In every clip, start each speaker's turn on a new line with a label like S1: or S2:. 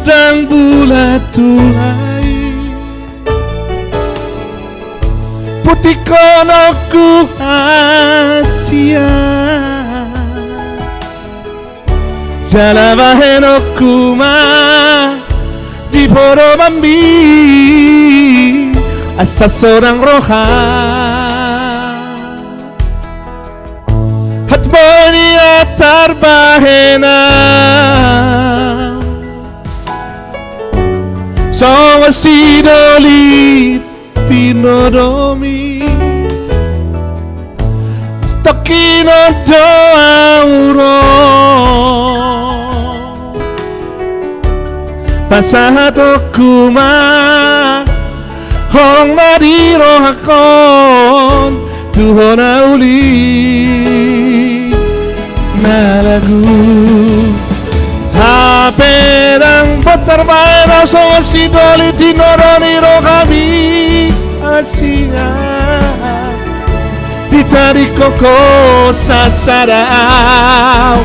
S1: modang bulat tulai putih kono ku Asia Jalabaheno kuma di poro mambi asa seorang roha hatboni atar bahena so sidoli tinodomi stokino doauro pasahato kuma horong nadiro hakon tuhona uli nalagu haperang putar baero so sidoli tinoroni kami asia ditarik koko sasarau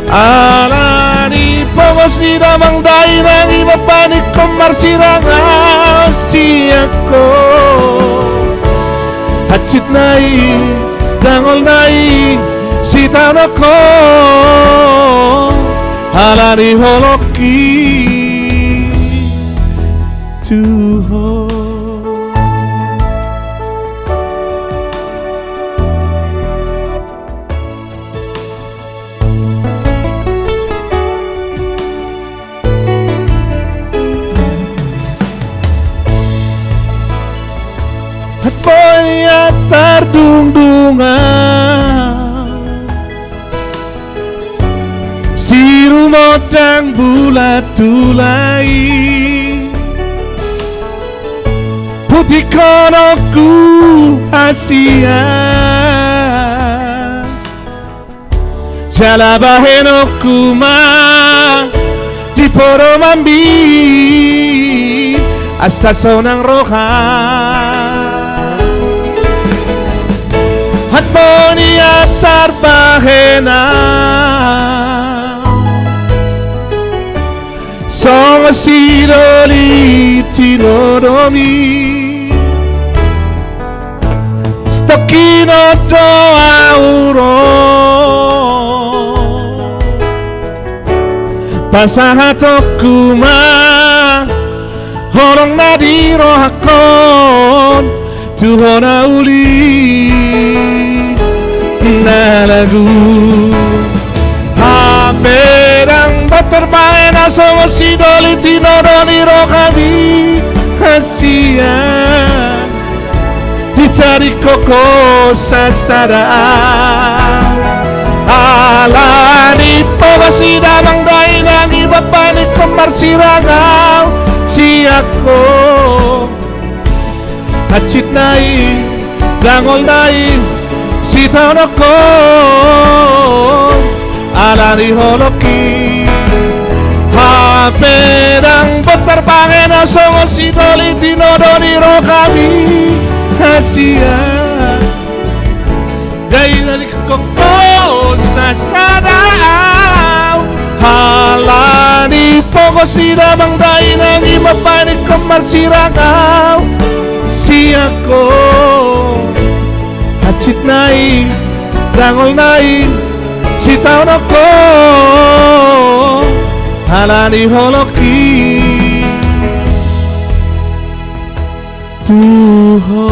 S1: alani pogos di damang daerah iba panik kemar sirangau siako hacit nai dangol nai sitanoko alani holoki tuho Hatboya tardungdungan siru modang bulat tulai putih kono ku Asia Jalabaheno kuma di poro mambi asa sonang roha hatboni atar bahena song sidoli tinodomi stokino doauro pasahato kuma horong nadiro hakon tuhona uli nalagu haperang baterbae na so sidoli tinodoni kami Asia dicari koko sasara alani pogos di damang daerah iba panik kemar sirangau siako hacit nai dangol nai sitanoko alani holoki haperang beterbangan songo sidoli tinodoni kami Asia dari koko sasadau halani pogos di damang daerah iba panik kemar sirangau siako hacit nai dangol nai sitanoko halani holoki tuho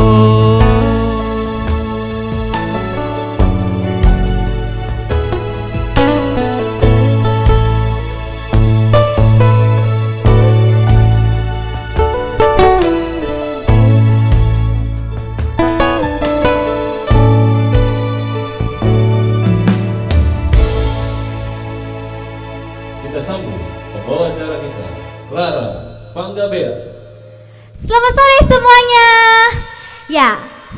S2: Selamat sore semuanya. Ya,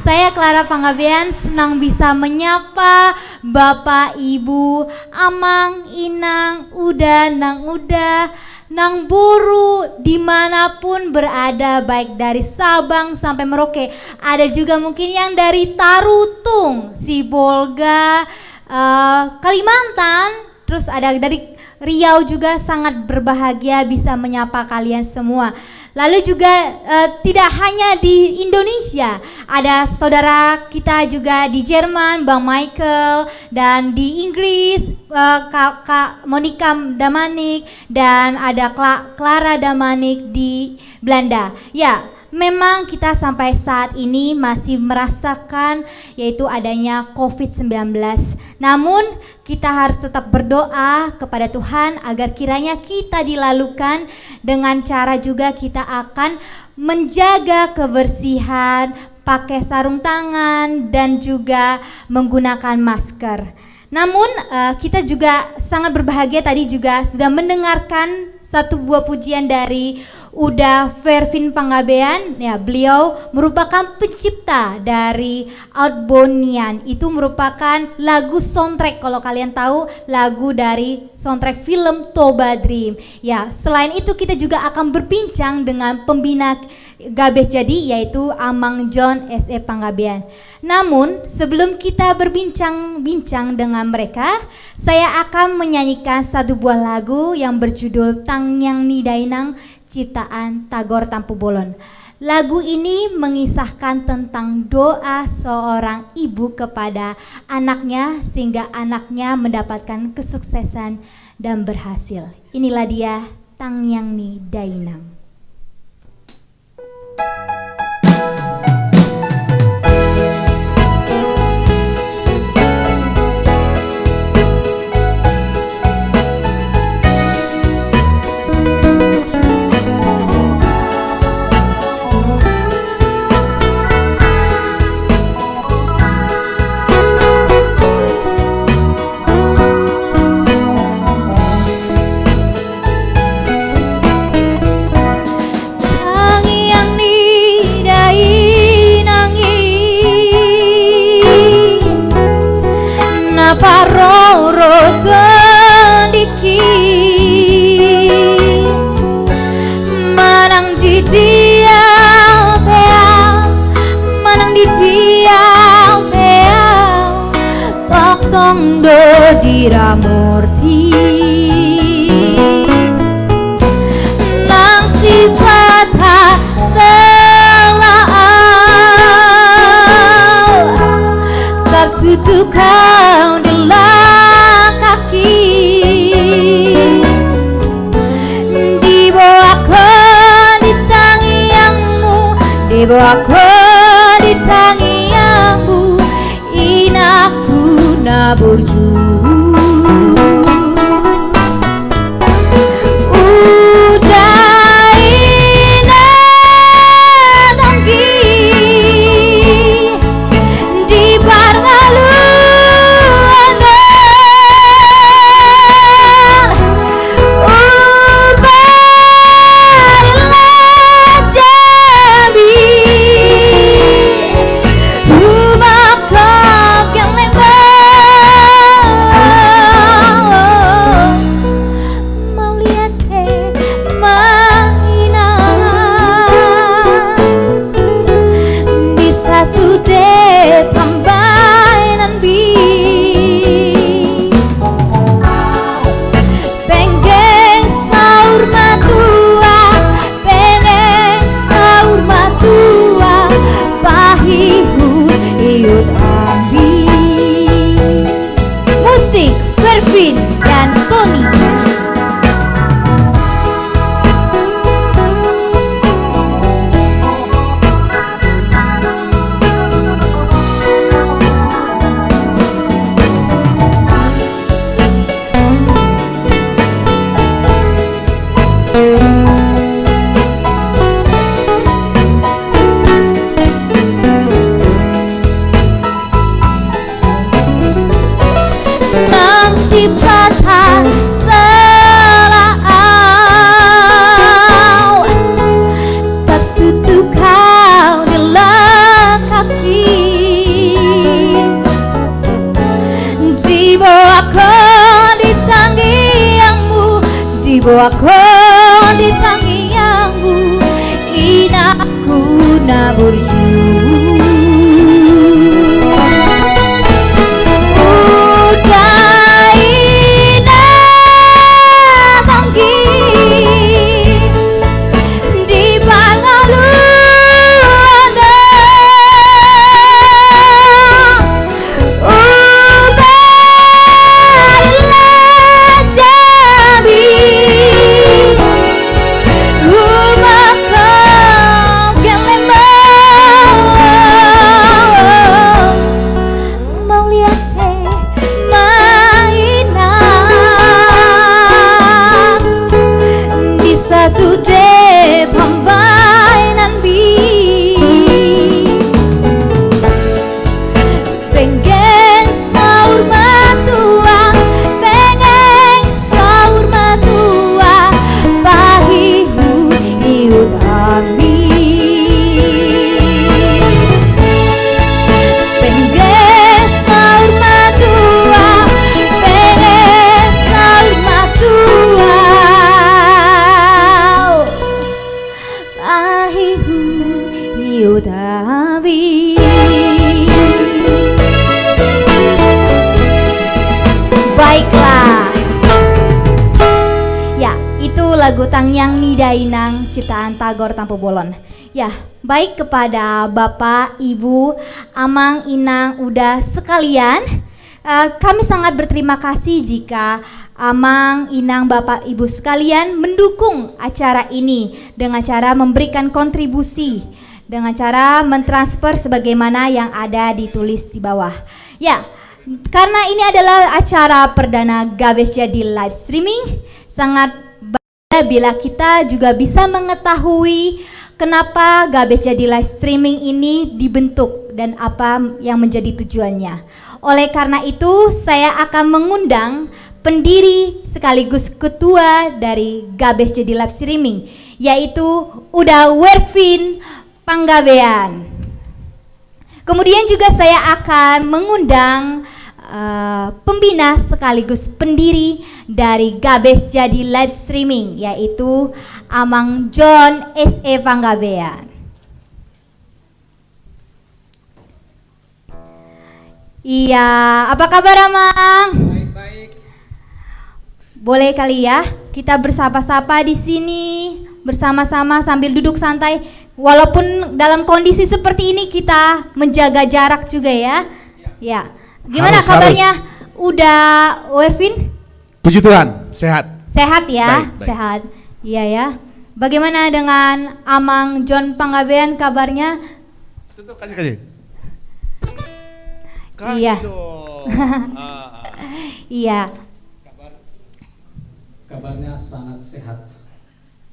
S2: saya Clara Panggabean senang bisa menyapa Bapak, Ibu, Amang, Inang, Uda, Nang Uda, Nang Buru, dimanapun berada, baik dari Sabang sampai Merauke. Ada juga mungkin yang dari Tarutung, Sibolga, Kalimantan, terus ada dari Riau juga sangat berbahagia bisa menyapa kalian semua. Lalu juga tidak hanya di Indonesia, ada saudara kita juga di Jerman, Bang Michael, dan di Inggris Kak Monica Damanik, dan ada Clara Damanik di Belanda. Ya, memang kita sampai saat ini masih merasakan yaitu adanya COVID-19. Namun kita harus tetap berdoa kepada Tuhan agar kiranya kita dilalukan dengan cara juga kita akan menjaga kebersihan, pakai sarung tangan dan juga menggunakan masker. Namun kita juga sangat berbahagia tadi juga sudah mendengarkan satu buah pujian dari Uda Vervin Panggabean. Ya, beliau merupakan pencipta dari Outbound. Itu merupakan lagu soundtrack, kalau kalian tahu, lagu dari soundtrack film Toba Dream. Ya, selain itu kita juga akan berbincang dengan pembina Gabeh Jadi yaitu Amang John S.E. Panggabean. Namun sebelum kita berbincang-bincang dengan mereka, saya akan menyanyikan satu buah lagu yang berjudul Tangyang Ni Dainang ciptaan Tagor Tampu Bolon. Lagu ini mengisahkan tentang doa seorang ibu kepada anaknya sehingga anaknya mendapatkan kesuksesan dan berhasil. Inilah dia Tangyang Ni Dainang.
S3: Paroro tendiki manang di dia pea manang di dia pea tok tong do diramurti nang sifat tertutup kau dalam kaki dibawakan di tangianmu dibawakan di tangianmu inaku naburju dibawakan di tangianmu inaku naburju udah ina
S2: Baiklah. Ya, itu lagu Tangyang Nidainang ciptaan Tagor Tampu Bolon. Ya, baik kepada Bapak, Ibu, Amang, Inang, Uda sekalian, kami sangat berterima kasih jika Amang, Inang, Bapak, Ibu sekalian mendukung acara ini dengan cara memberikan kontribusi, dengan cara mentransfer sebagaimana yang ada ditulis di bawah. Ya, karena ini adalah acara perdana Gabes Jadi live streaming, sangat baik bila kita juga bisa mengetahui kenapa Gabes Jadi live streaming ini dibentuk dan apa yang menjadi tujuannya. Oleh karena itu, saya akan mengundang pendiri sekaligus ketua dari Gabes Jadi live streaming, yaitu Uda Wervin Panggabean. Kemudian juga saya akan mengundang pembina sekaligus pendiri dari Gabes Jadi live streaming, yaitu Amang John S.E. Panggabean. Iya, apa kabar Amang?
S4: Baik-baik.
S2: Boleh kali ya kita bersapa-sapa di sini bersama-sama sambil duduk santai. Walaupun dalam kondisi seperti ini kita menjaga jarak juga ya. Ya. Gimana kabarnya? Udah Wervin?
S1: Puji Tuhan, sehat.
S2: Sehat ya,
S1: Baik.
S2: sehat. Iya ya. Bagaimana dengan Amang John Panggabean kabarnya?
S1: Tutup, kasih.
S2: Iya.
S1: Dong.
S2: Iya.
S4: Kabarnya sangat sehat.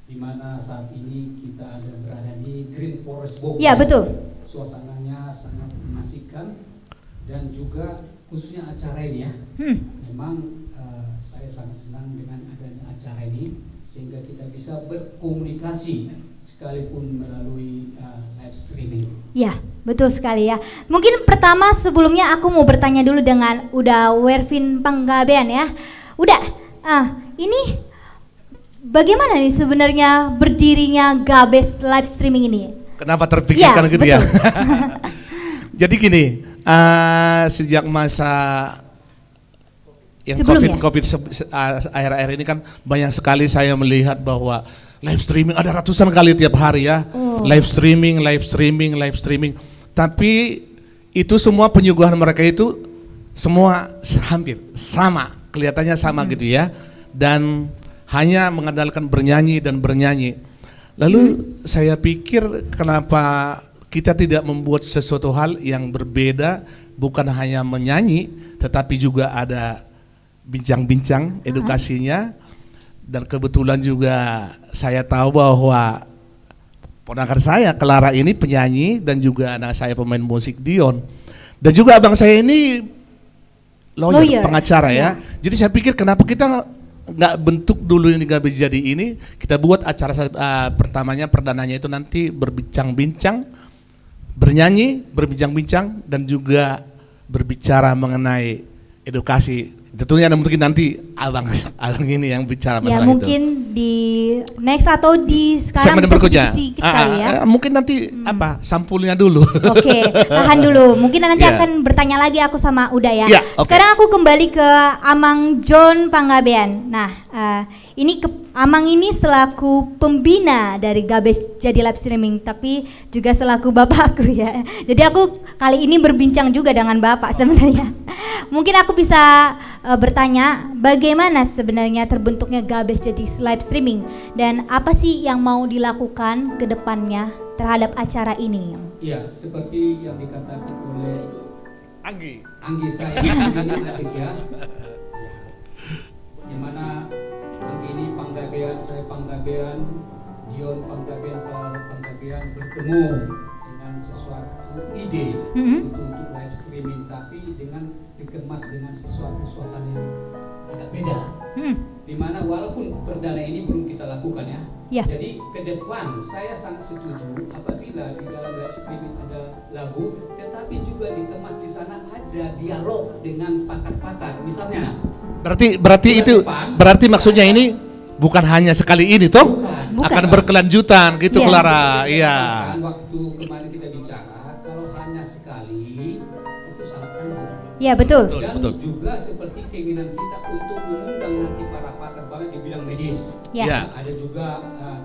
S4: Di mana saat ini kita berada di Green Forest Bogor.
S2: Iya, betul.
S4: Suasananya sangat mengasihkan dan juga khususnya acara ini ya. Memang saya sangat senang dengan adanya acara ini sehingga kita bisa berkomunikasi sekalipun melalui live streaming.
S2: Ya, betul sekali ya. Mungkin pertama sebelumnya aku mau bertanya dulu dengan Uda Wervin Panggabean ya. Uda, ini bagaimana nih sebenarnya berdirinya Gabes live streaming ini?
S1: Kenapa terpikirkan gitu ya?
S2: betul.
S1: Jadi gini, sejak masa yang
S2: Sebelumnya?
S1: COVID akhir-akhir ini kan banyak sekali saya melihat bahwa live streaming ada ratusan kali tiap hari ya. Live streaming. Tapi itu semua penyuguhan mereka itu semua hampir sama, kelihatannya sama gitu ya. Dan hanya mengandalkan bernyanyi. Lalu saya pikir kenapa kita tidak membuat sesuatu hal yang berbeda, bukan hanya menyanyi, tetapi juga ada bincang-bincang edukasinya. Dan kebetulan juga saya tahu bahwa ponakan saya Clara ini penyanyi dan juga anak saya pemain musik Dion. Dan juga abang saya ini lawyer. Pengacara ya. Jadi saya pikir kenapa kita nggak bentuk dulu ini Gabes Jadi ini, kita buat acara perdananya itu nanti berbincang-bincang, bernyanyi, berbincang-bincang dan juga berbicara mengenai edukasi. Tentunya mungkin nanti abang ini yang bicara
S2: Ya
S1: masalah
S2: mungkin
S1: itu.
S2: di next atau di sekarang
S1: Segmen
S2: bisa
S1: berikutnya.
S2: sedikit kali ya.
S1: Mungkin nanti sampulnya dulu.
S2: Oke, tahan dulu. Mungkin nanti
S1: Yeah.
S2: akan bertanya lagi aku sama Uda ya.
S1: Yeah, oke.
S2: Sekarang aku kembali ke Amang John Panggabean. Nah, ini Amang ini selaku pembina dari Gabes Jadi live streaming, tapi juga selaku bapakku ya. Jadi aku kali ini berbincang juga dengan bapak sebenarnya. Mungkin aku bisa bertanya bagaimana sebenarnya terbentuknya Gabes Jadi live streaming dan apa sih yang mau dilakukan ke depannya terhadap acara ini?
S4: Ya, seperti yang dikatakan oleh
S1: Anggi.
S4: saya, Anggi ini adik ya. Di mana Anggi ini Panggabean, saya Panggabean, Dion Panggabean, Clara Panggabean bertemu dengan sesuatu ide untuk live streaming, tapi dengan dikemas dengan sesuatu suasana yang agak beda. Dimana walaupun perdana ini belum kita lakukan ya.
S2: Ya.
S4: Jadi ke depan saya sangat setuju apabila di dalam live streaming ada lagu, tetapi juga dikemas di sana ada dialog dengan pakar-pakar. Misalnya.
S1: Berarti itu berarti maksudnya ini bukan hanya sekali ini toh?
S4: Bukan.
S1: Akan berkelanjutan gitu
S2: Iya.
S1: Clara. Iya.
S4: Waktu kemarin kita bicara kalau hanya sekali itu sangat panjang.
S2: Ya, betul.
S4: Dan
S1: Betul.
S4: juga seperti keinginan kita untuk mengundang nanti para pakar banget di bidang medis.
S2: Ya.
S1: Ya.
S4: Ada juga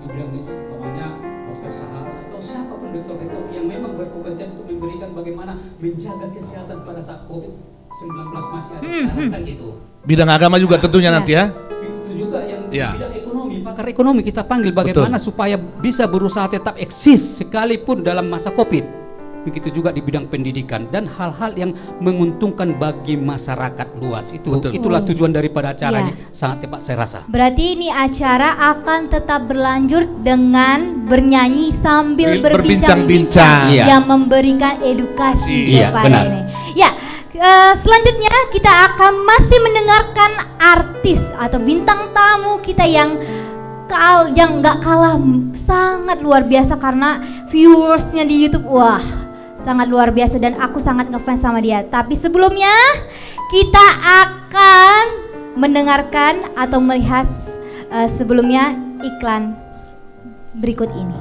S4: di bidang medis, umpamanya dokter sahabat atau siapapun dokter-dokter yang memang berkompeten untuk memberikan bagaimana menjaga kesehatan pada saat COVID-19 masih ada sekarang kan gitu.
S1: Bidang agama juga tentunya
S2: Ya.
S1: nanti ya.
S4: Begitu juga yang
S1: Ya.
S4: di bidang ekonomi, pakar ekonomi kita panggil bagaimana supaya bisa berusaha tetap eksis sekalipun dalam masa COVID. Begitu juga di bidang pendidikan dan hal-hal yang menguntungkan bagi masyarakat luas.
S1: Betul.
S4: Itulah tujuan daripada acara
S2: Ya.
S4: ini, sangat tepat saya rasa.
S2: Berarti ini acara akan tetap berlanjut dengan bernyanyi sambil berbincang-bincang
S1: Berbincang-bincang.
S4: Iya.
S2: yang memberikan edukasi
S4: Iya,
S2: kepada
S4: benar.
S2: ini. Ya, selanjutnya kita akan masih mendengarkan artis atau bintang tamu kita yang nggak kalah sangat luar biasa karena viewersnya di YouTube wah sangat luar biasa dan aku sangat ngefans sama dia. Tapi sebelumnya kita akan mendengarkan atau melihat sebelumnya iklan berikut ini.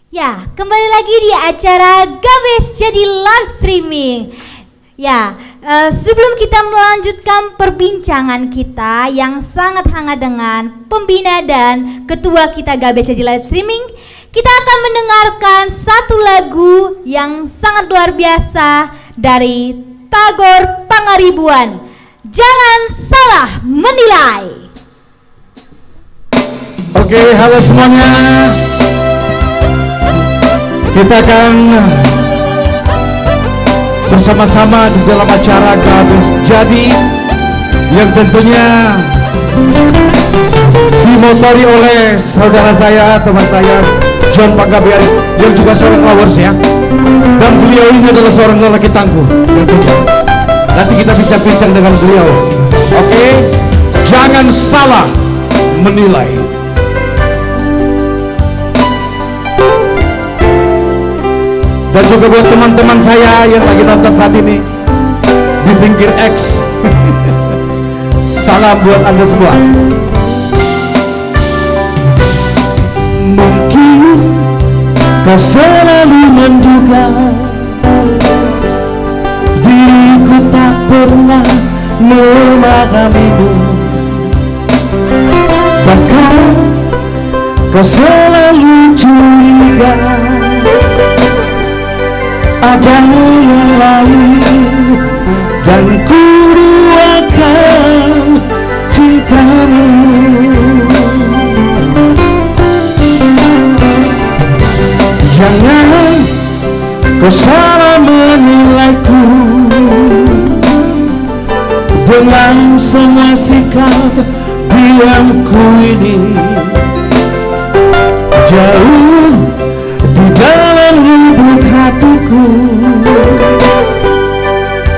S2: Ya, kembali lagi di acara Gabes jadi live streaming. Ya, sebelum kita melanjutkan perbincangan kita yang sangat hangat dengan pembina dan ketua kita Gabes jadi live streaming, kita akan mendengarkan satu lagu yang sangat luar biasa dari Tagor Pangaribuan. Jangan salah menilai.
S5: Oke, halo semuanya. Kita akan bersama-sama di dalam acara Gabes Jadi yang tentunya dimotori oleh saudara saya, teman saya John Panggabean yang juga seorang lovers ya. Dan beliau ini adalah seorang lelaki tangguh tentunya. Nanti kita bincang-bincang dengan beliau. Oke, jangan salah menilai. Dan juga buat teman-teman saya yang lagi nonton saat ini di pinggir X. Salam buat Anda semua. Mungkin kau selalu menduga diriku tak pernah memahamimu. Bahkan kau selalu curiga ada yang lain dan ku duakan cintamu. Jangan kau salah menilaiku. Dengan semua sikap diamku ini, jauh di dalam lubuk hatiku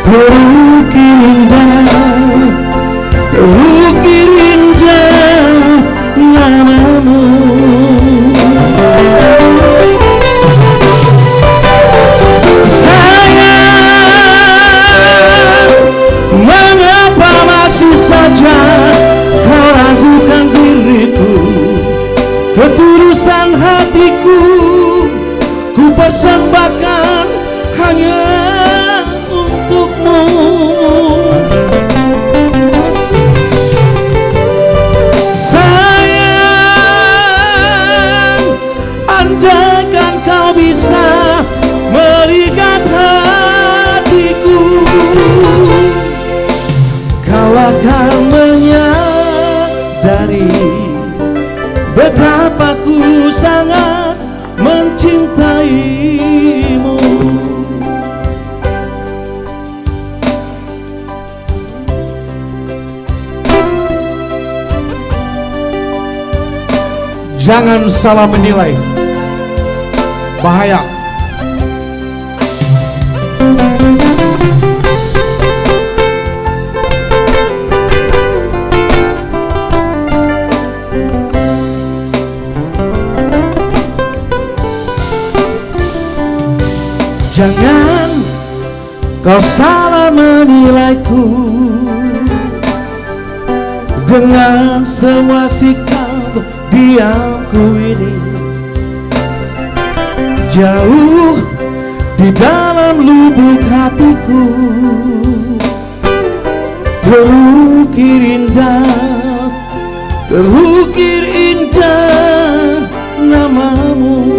S5: terukir indah, terukir indah namamu. Mengapa masih saja kau ragukan diriku? Ketulusan hatiku ku persembahkan hanya untukmu. Sayang, andaikan kau bisa melihat hatiku, kau akan menyadari betapa ku sangat mencintaimu. Jangan salah menilai, bahaya. Jangan kau salah menilaiku dengan semua sikap diamku ini, jauh di dalam lubuk hatiku terukir indah, terukir indah namamu.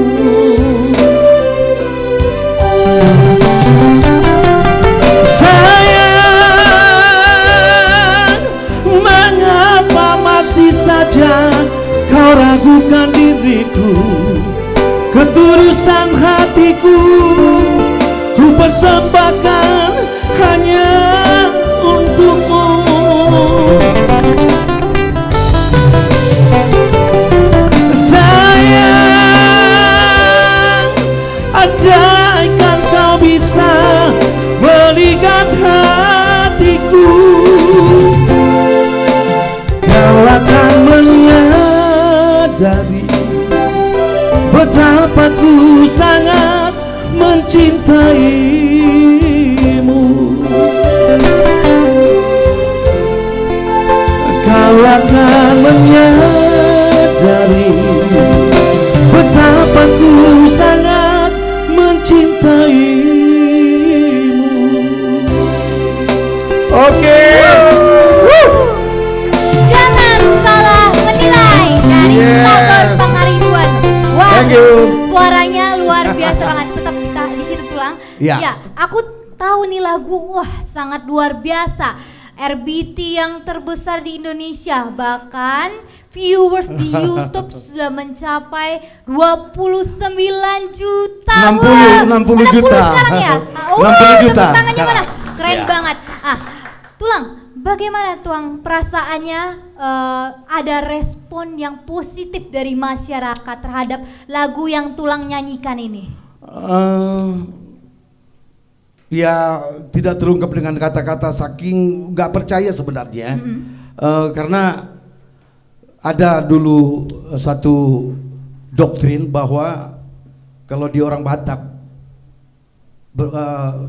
S5: Sayang, mengapa masih saja kau ragukan diriku? Ketulusan hatiku ku persembahkan hanya untukmu. Sayang, andaikan kau bisa melihat hatiku, kau akan menyadari betapa ku sangat mencintaimu. Kau akan menyadari betapa ku sangat mencintaimu. Oke.
S2: Jangan salah menilai dari
S5: Yes.
S2: Bogor Pangaribuan. Wah,
S5: Thank you.
S2: suaranya luar biasa banget. Tetap kita di situ Tulang.
S5: Ya.
S2: Ya, aku tahu nih lagu, wah sangat luar biasa. RBT yang terbesar di Indonesia, bahkan viewers di YouTube sudah mencapai 29 juta.
S5: 60 juta.
S2: Sekarang ya.
S5: 60 juta
S2: Tepuk tangannya
S5: sekarang.
S2: mana? Keren
S5: Ya.
S2: banget. Tulang, bagaimana Tuang perasaannya ada respon yang positif dari masyarakat terhadap lagu yang Tulang nyanyikan ini?
S5: Ya tidak terungkap dengan kata-kata, saking nggak percaya sebenarnya. Karena ada dulu satu doktrin bahwa kalau dia orang Batak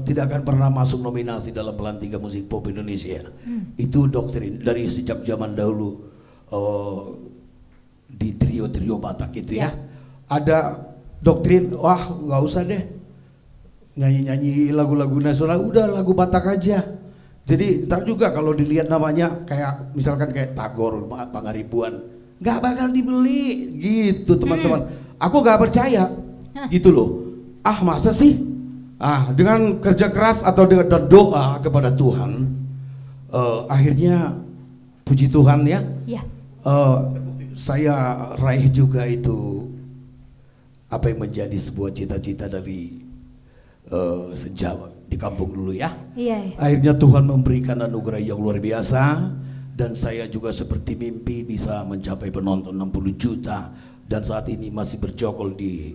S5: tidak akan pernah masuk nominasi dalam Pelantikan Musik Pop Indonesia. Itu doktrin dari sejak zaman dahulu di trio-trio Batak itu ya. Ada doktrin, wah nggak usah deh nyanyi-nyanyi lagu-lagu nasional, udah lagu Batak aja. Jadi ntar juga kalau dilihat namanya kayak misalkan kayak Tagor, Pangaribuan, nggak bakal dibeli gitu teman-teman. Aku nggak percaya gitu loh. Masa sih? Dengan kerja keras atau dengan doa kepada Tuhan, akhirnya puji Tuhan ya.
S2: Ya.
S5: Saya raih juga itu apa yang menjadi sebuah cita-cita dari sejak di kampung dulu ya.
S2: Iya.
S5: Akhirnya Tuhan memberikan anugerah yang luar biasa, dan saya juga seperti mimpi bisa mencapai penonton 60 juta, dan saat ini masih berjokol di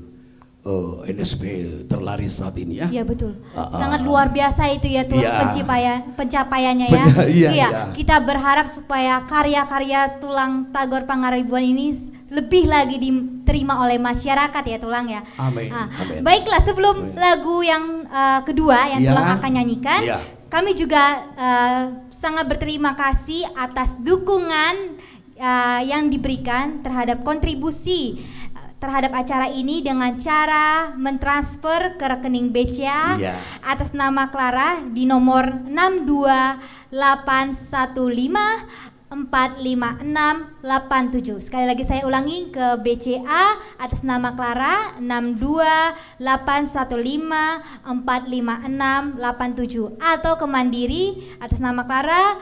S5: NSP terlaris saat ini ya.
S2: Iya betul. Sangat luar biasa itu ya tuh
S5: Iya.
S2: pencapaiannya ya.
S5: Iya.
S2: Kita berharap supaya karya-karya Tulang Tagor Pangaribuan ini lebih lagi diterima oleh masyarakat ya Tulang ya.
S5: Amin.
S2: Nah,
S5: Amin.
S2: baiklah, sebelum lagu yang kedua yang
S5: Iya.
S2: Tulang akan nyanyikan,
S5: Iya.
S2: kami juga sangat berterima kasih atas dukungan yang diberikan terhadap kontribusi terhadap acara ini dengan cara mentransfer ke rekening BCA
S5: Iya.
S2: atas nama Clara di nomor 62815456687. Sekali lagi saya ulangi, ke BCA atas nama Clara 62815456687, atau ke Mandiri atas nama Clara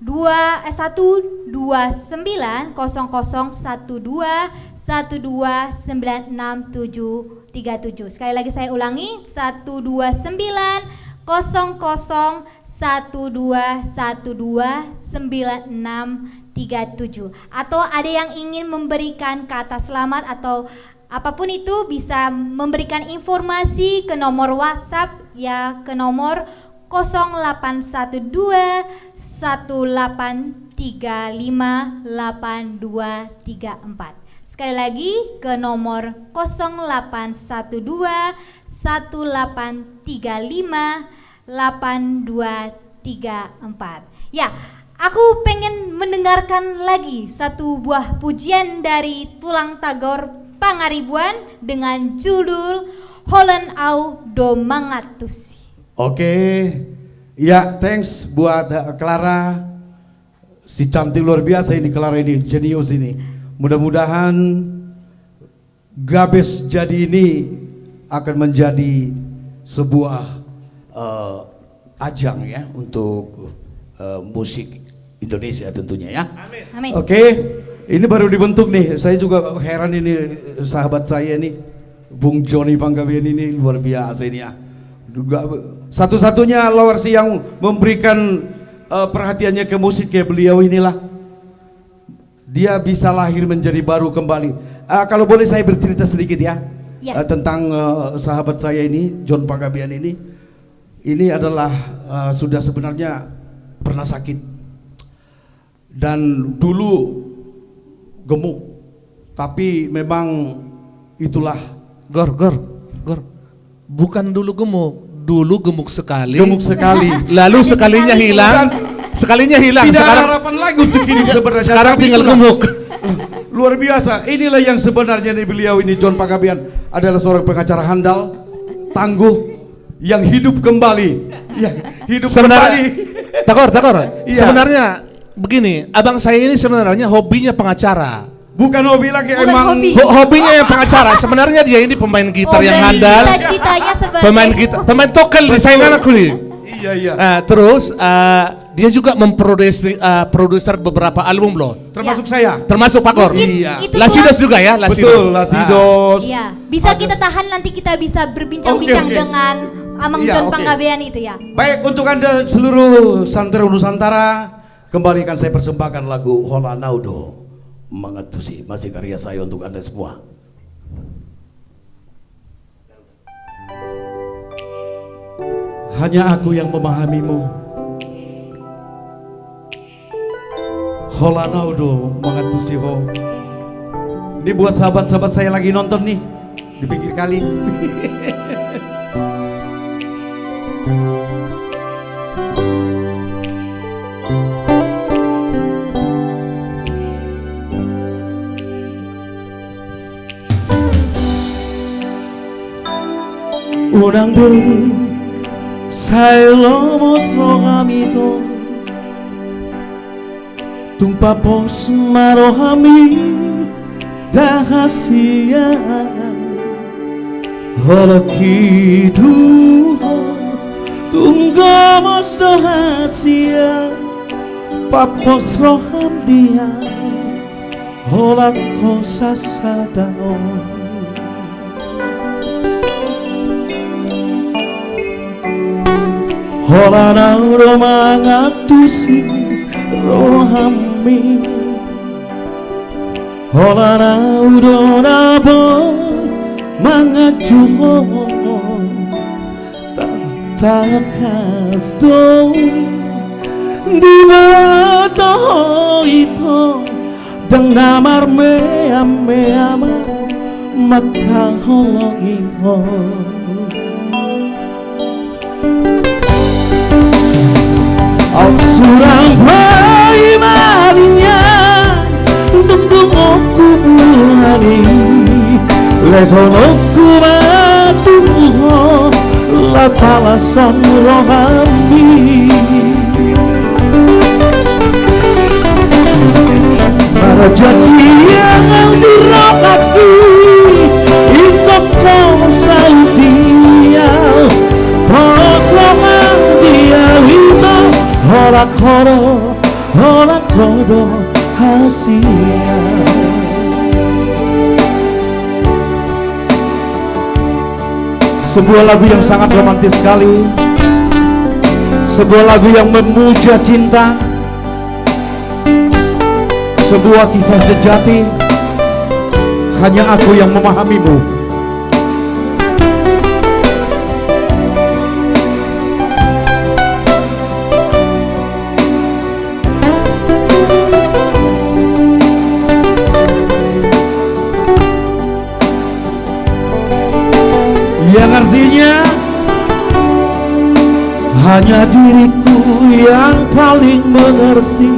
S2: 1290012 Sekali lagi saya ulangi, 1290012129637. Atau ada yang ingin memberikan kata selamat atau apapun itu, bisa memberikan informasi ke nomor WhatsApp ya, ke nomor 081218358234. Sekali lagi ke nomor 08181218358234. Ya, aku pengen mendengarkan lagi satu buah pujian dari Tulang Tagor Pangaribuan dengan judul Holland Au Do Mangatusi.
S5: Oke, ya thanks buat Clara, si cantik luar biasa ini, Clara ini, jenius ini. Mudah-mudahan Gabes Jadi ini akan menjadi sebuah ajang ya untuk musik Indonesia tentunya ya.
S2: Amin.
S5: Oke, ini baru dibentuk nih. Saya juga heran ini, sahabat saya nih, Bung Joni Panggabean ini luar biasa ini ya. Juga satu-satunya Lawars yang memberikan perhatiannya ke musik kayak beliau inilah. Dia bisa lahir menjadi baru kembali. Kalau boleh saya bercerita sedikit ya,
S2: Ya.
S5: tentang sahabat saya ini, John Panggabean ini. Ini adalah sudah sebenarnya pernah sakit dan dulu gemuk, tapi memang itulah.
S1: Gor, bukan dulu gemuk sekali.
S5: Gemuk sekali.
S1: Lalu sekalinya hilang. Sekalinya hilang.
S5: Tidak ada
S1: Sekarang
S5: harapan lagi untuk hidup sebenarnya.
S1: sekarang
S5: Tapi
S1: tinggal
S5: itulah.
S1: gemuk.
S5: Luar biasa. Inilah yang sebenarnya nih, beliau ini John Panggabean adalah seorang pengacara handal, tangguh, yang hidup kembali. Ya, hidup kembali.
S1: Takor.
S5: Iya.
S1: Sebenarnya begini, abang saya ini sebenarnya hobinya pengacara.
S5: Bukan hobi lagi,
S2: Bukan
S5: emang
S2: hobi.
S1: Hobinya yang pengacara. Sebenarnya dia ini pemain gitar yang
S2: berarti
S1: handal.
S2: cita-citanya sebagai
S1: Pemain gitar, pemain tokel di saingan aku nih.
S5: Iya.
S1: Terus dia juga memproduser beberapa album loh.
S5: Termasuk saya.
S1: Termasuk Pakor.
S2: Mungkin
S5: Iya.
S2: itu
S1: Lasidos
S2: Tulang-
S1: juga ya, Lasidos.
S5: Betul, Lasidos.
S2: Iya, bisa kita tahan, nanti kita bisa berbincang-bincang
S5: Oke.
S2: dengan Amang
S5: Iya,
S2: John
S5: oke.
S2: Panggabean itu ya.
S5: Baik, untuk Anda seluruh santero Nusantara, kembalikan saya persembahkan lagu Hola Naudo Mangatusi, masih karya saya untuk Anda semua. Hanya aku yang memahamimu. Hola Naudo Mangatusi ho. Ini buat sahabat-sahabat saya lagi nonton nih di pinggir kali. Orang dulu saya lomos rohamito tumpa pos marohami dahasia hola kitu tunggamos dohasia papos roham dia hola cosas sadao. Holana udah mangatusi rohami, Holana udah nabo mangajuho takas do di mata itu dang namar me ama maka holongi ho. Surang bayi marinya dembung aku bulani lekon aku batuho la palasan rohani para janji yang dirakaku ikut kau saudia posrongan dia wito hola kodo hasia. Sebuah lagu yang sangat romantis sekali, sebuah lagu yang memuja cinta, sebuah kisah sejati. Hanya aku yang memahamimu. Yang artinya hanya diriku yang paling mengerti,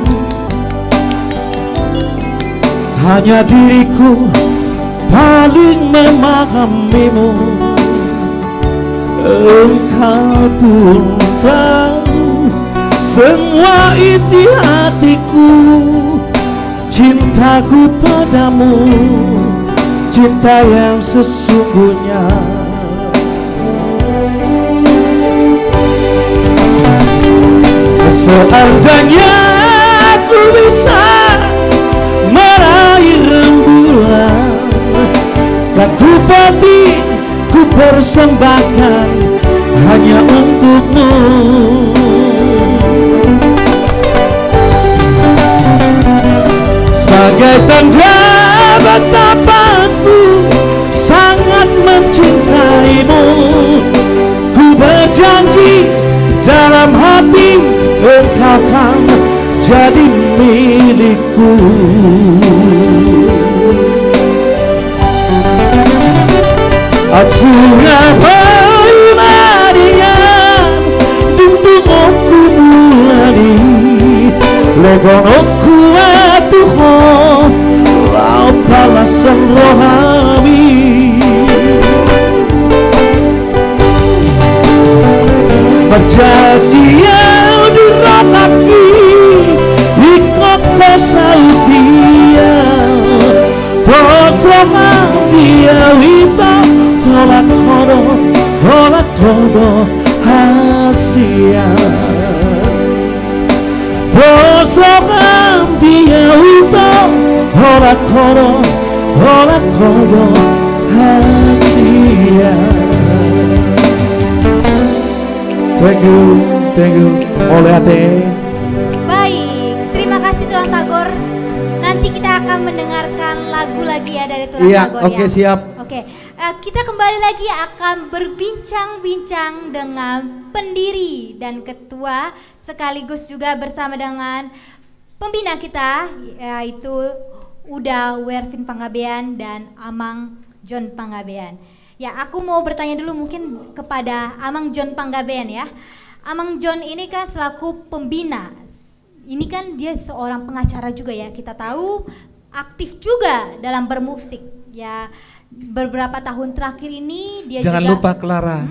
S5: hanya diriku paling memahamimu. Engkau pun tahu semua isi hatiku, cintaku padamu, cinta yang sesungguhnya. Seandainya aku bisa meraih rembulan, kan ku pati ku persembahkan hanya untukmu. Sebagai tanda betapa aku sangat mencintaimu, ku berjanji dalam hati engkau kan jadi milikku. Atsunga bayi Mariam dundung oku bulani legon oku atuho lau palasan rohami. Berjanji yang dirataku ikut ke Saudia posrongan dia wita hola kodo hasia. Posrongan dia wita hola kodo hasia. Thank you, oleh ate.
S2: Baik, terima kasih Tuan Tagor. Nanti kita akan mendengarkan lagu lagi ya dari Tuan
S5: Iya,
S2: Tagor
S5: oke,
S2: ya.
S5: siap.
S2: Oke, kita kembali lagi akan berbincang-bincang dengan pendiri dan ketua sekaligus juga bersama dengan pembina kita yaitu Uda Wervin Panggabean dan Amang John Panggabean. Ya, aku mau bertanya dulu mungkin kepada Amang John Panggabean ya. Amang John ini kan selaku pembina, ini kan dia seorang pengacara juga ya. Kita tahu aktif juga dalam bermusik ya. Beberapa tahun terakhir ini dia
S1: Jangan
S2: juga
S1: lupa Clara,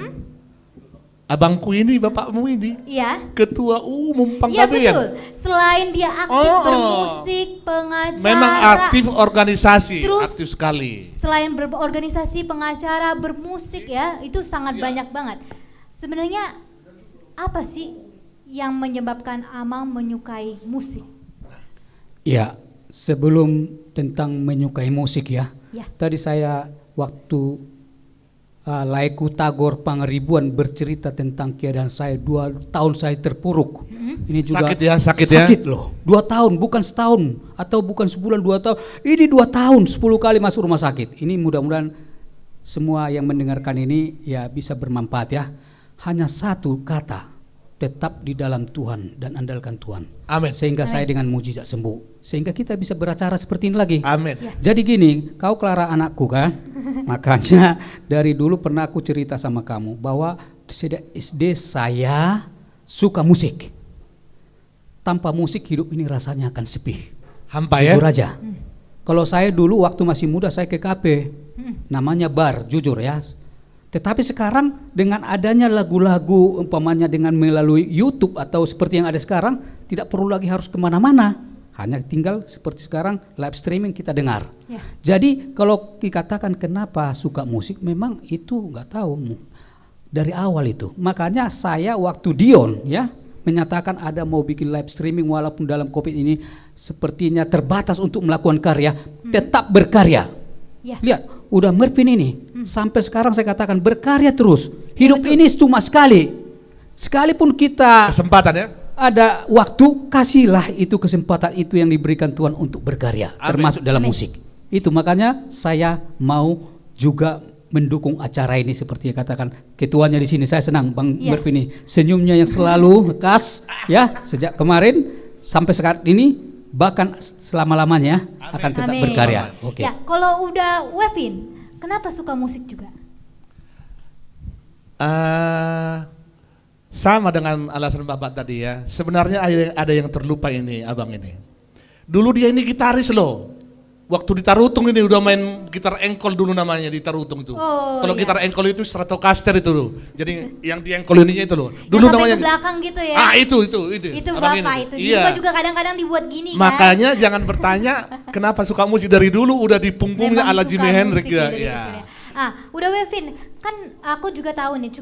S1: abangku ini, bapakmu ini,
S2: Iya.
S1: ketua umum
S2: Iya
S1: Panggabean.
S2: betul. Selain dia aktif bermusik, pengacara,
S1: Memang aktif organisasi,
S2: terus
S1: aktif sekali.
S2: selain berorganisasi, pengacara, bermusik ya, itu sangat banyak banget. Sebenarnya apa sih yang menyebabkan Amang menyukai musik?
S4: Ya, sebelum tentang menyukai musik ya.
S2: Ya.
S4: Tadi saya waktu Laiku Tagor Pangaribuan bercerita tentang keadaan saya 2 tahun saya terpuruk. Ini juga
S1: Sakit ya, sakit ya.
S4: Sakit loh. 2 tahun, bukan setahun atau bukan sebulan, 2 tahun. Ini 2 tahun 10 kali masuk rumah sakit. Ini mudah-mudahan semua yang mendengarkan ini ya bisa bermanfaat ya. Hanya satu kata, tetap di dalam Tuhan dan andalkan Tuhan.
S1: Amin.
S4: Sehingga saya dengan mujizat sembuh. Sehingga kita bisa beracara seperti ini lagi.
S1: Amin.
S4: Jadi gini, kau Clara anakku kan, makanya dari dulu pernah aku cerita sama kamu bahwa sejak SD saya suka musik. Tanpa musik hidup ini rasanya akan sepi.
S1: Hampa ya.
S4: Jujur aja. Kalau saya dulu waktu masih muda saya ke kafe, namanya bar, jujur ya. Tetapi sekarang dengan adanya lagu-lagu umpamanya dengan melalui YouTube atau seperti yang ada sekarang, tidak perlu lagi harus kemana-mana. Hanya tinggal seperti sekarang live streaming kita dengar.
S2: Ya.
S4: Jadi kalau dikatakan kenapa suka musik, memang itu nggak tahu dari awal itu. Makanya saya waktu Dion ya menyatakan ada mau bikin live streaming walaupun dalam COVID ini sepertinya terbatas untuk melakukan karya, tetap berkarya.
S2: Ya.
S4: Lihat, udah Mervin ini sampai sekarang saya katakan berkarya terus. Hidup ini cuma sekali. Sekalipun kita
S1: Kesempatan ya.
S4: ada waktu, kasihlah itu kesempatan itu yang diberikan Tuhan untuk berkarya,
S1: Amin.
S4: termasuk dalam
S2: Amin.
S4: musik. Itu makanya saya mau juga mendukung acara ini seperti yang katakan ketuanya di sini. Saya senang Bang
S2: Ya.
S4: Mervin ini, senyumnya yang selalu khas ya sejak kemarin sampai sekarang ini bahkan selama-lamanya akan tetap
S2: Amin.
S4: berkarya. Oke.
S2: Ya, kalau udah Wevin, kenapa suka musik juga?
S1: Sama dengan alasan Bapak tadi ya. Sebenarnya ada yang terlupa ini abang ini. Dulu dia ini gitaris loh. Waktu di Tarutung ini udah main gitar engkol dulu namanya di Tarutung itu.
S2: Oh,
S1: Kalau
S2: iya.
S1: gitar engkol itu Stratocaster itu loh. Jadi yang di engkol ininya itu loh. Dulu
S2: Yang sampai
S1: namanya.
S2: ke belakang gitu ya.
S1: Itu.
S2: Itu
S1: abang
S2: Bapak
S1: ini.
S2: itu. Di
S1: Iya.
S2: rumah juga kadang-kadang dibuat gini kan.
S1: Makanya jangan bertanya kenapa suka musik dari dulu udah di punggungnya
S2: Memang
S1: ala
S2: suka
S1: Jimi Hendrix
S2: musik
S1: ya.
S2: dari
S1: Iya.
S2: kecil ya. Udah Wevin, kan aku juga tahu nih,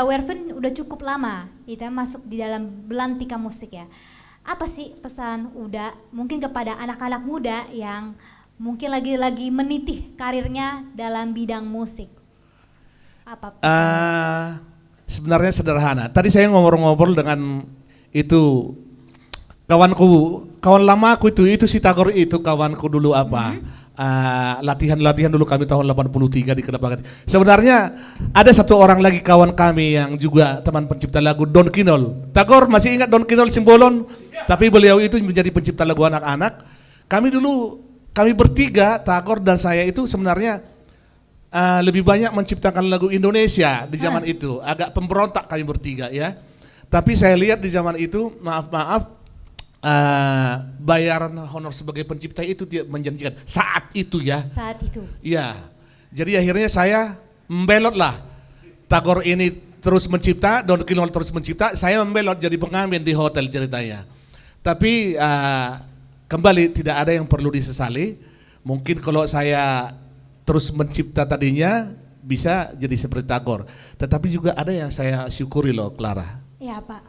S2: Wevin udah cukup lama gitu ya, masuk di dalam belantika musik ya. Apa sih pesan Uda mungkin kepada anak-anak muda yang mungkin lagi menitih karirnya dalam bidang musik? Apa pesan?
S1: Sebenarnya sederhana. Tadi saya ngobrol-ngobrol dengan itu kawan lama aku itu si Tagor itu kawanku dulu apa? Latihan dulu kami tahun 83 di Kedapakan. Sebenarnya ada satu orang lagi kawan kami yang juga teman pencipta lagu, Don Kinol. Tagor masih ingat Don Kinol Simbolon? Tapi beliau itu menjadi pencipta lagu anak-anak. Kami bertiga, Tagor dan saya itu sebenarnya lebih banyak menciptakan lagu Indonesia di zaman itu. Agak pemberontak kami bertiga ya. Tapi saya lihat di zaman itu, maaf, bayaran honor sebagai pencipta itu tidak menjanjikan saat itu ya.
S2: Saat itu.
S1: Iya. Jadi akhirnya saya membelot lah. Tagor ini terus mencipta, Don Kinol terus mencipta, saya membelot jadi pengamen di hotel ceritanya. Tapi kembali tidak ada yang perlu disesali. Mungkin kalau saya terus mencipta tadinya bisa jadi seperti Tagor. Tetapi juga ada yang saya syukuri loh, Clara.
S2: Ya apa?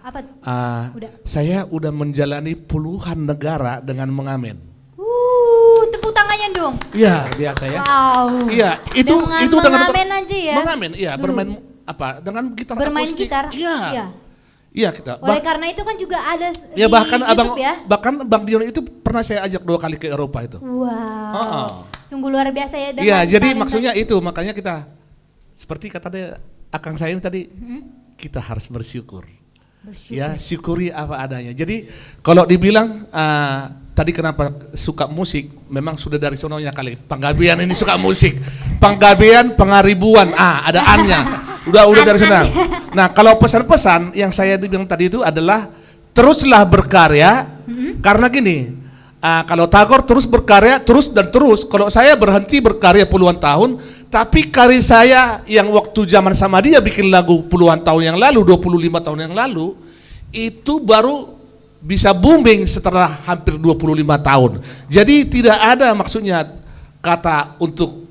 S2: Udah.
S1: Saya udah menjalani puluhan negara dengan mengamen.
S2: Tepuk tangannya dong.
S1: Iya.
S4: Biasa ya.
S2: Wow.
S1: Iya, itu dengan
S2: mengamen aja ya.
S1: mengamen, iya,
S2: Dulu.
S1: bermain apa? Dengan gitar
S2: Bermain
S1: akustik.
S2: gitar.
S1: Iya. Iya, kita.
S2: Oleh karena itu kan juga ada
S1: Ya
S2: di
S1: bahkan
S2: YouTube ya.
S1: bahkan Bang Dion itu pernah saya ajak 2 kali ke Eropa itu.
S2: Wow. Sungguh luar biasa ya. dengan
S1: Iya, jadi
S2: talenta.
S1: maksudnya itu, makanya kita seperti kata dia Akang saya ini tadi, kita harus bersyukur. Ya, syukuri apa adanya. Jadi kalau dibilang tadi kenapa suka musik, memang sudah dari sononya kali. Panggabean ini suka musik. Panggabean, Pangaribuan, ada annya. Udah dari sana. Nah, kalau pesan-pesan yang saya bilang tadi itu adalah teruslah berkarya. Karena gini, kalau Tagor terus berkarya terus dan terus. Kalau saya berhenti berkarya puluhan tahun, tapi karya saya yang waktu zaman sama dia bikin lagu puluhan tahun yang lalu, 25 tahun yang lalu, itu baru bisa booming setelah hampir 25 tahun. Jadi tidak ada maksudnya kata untuk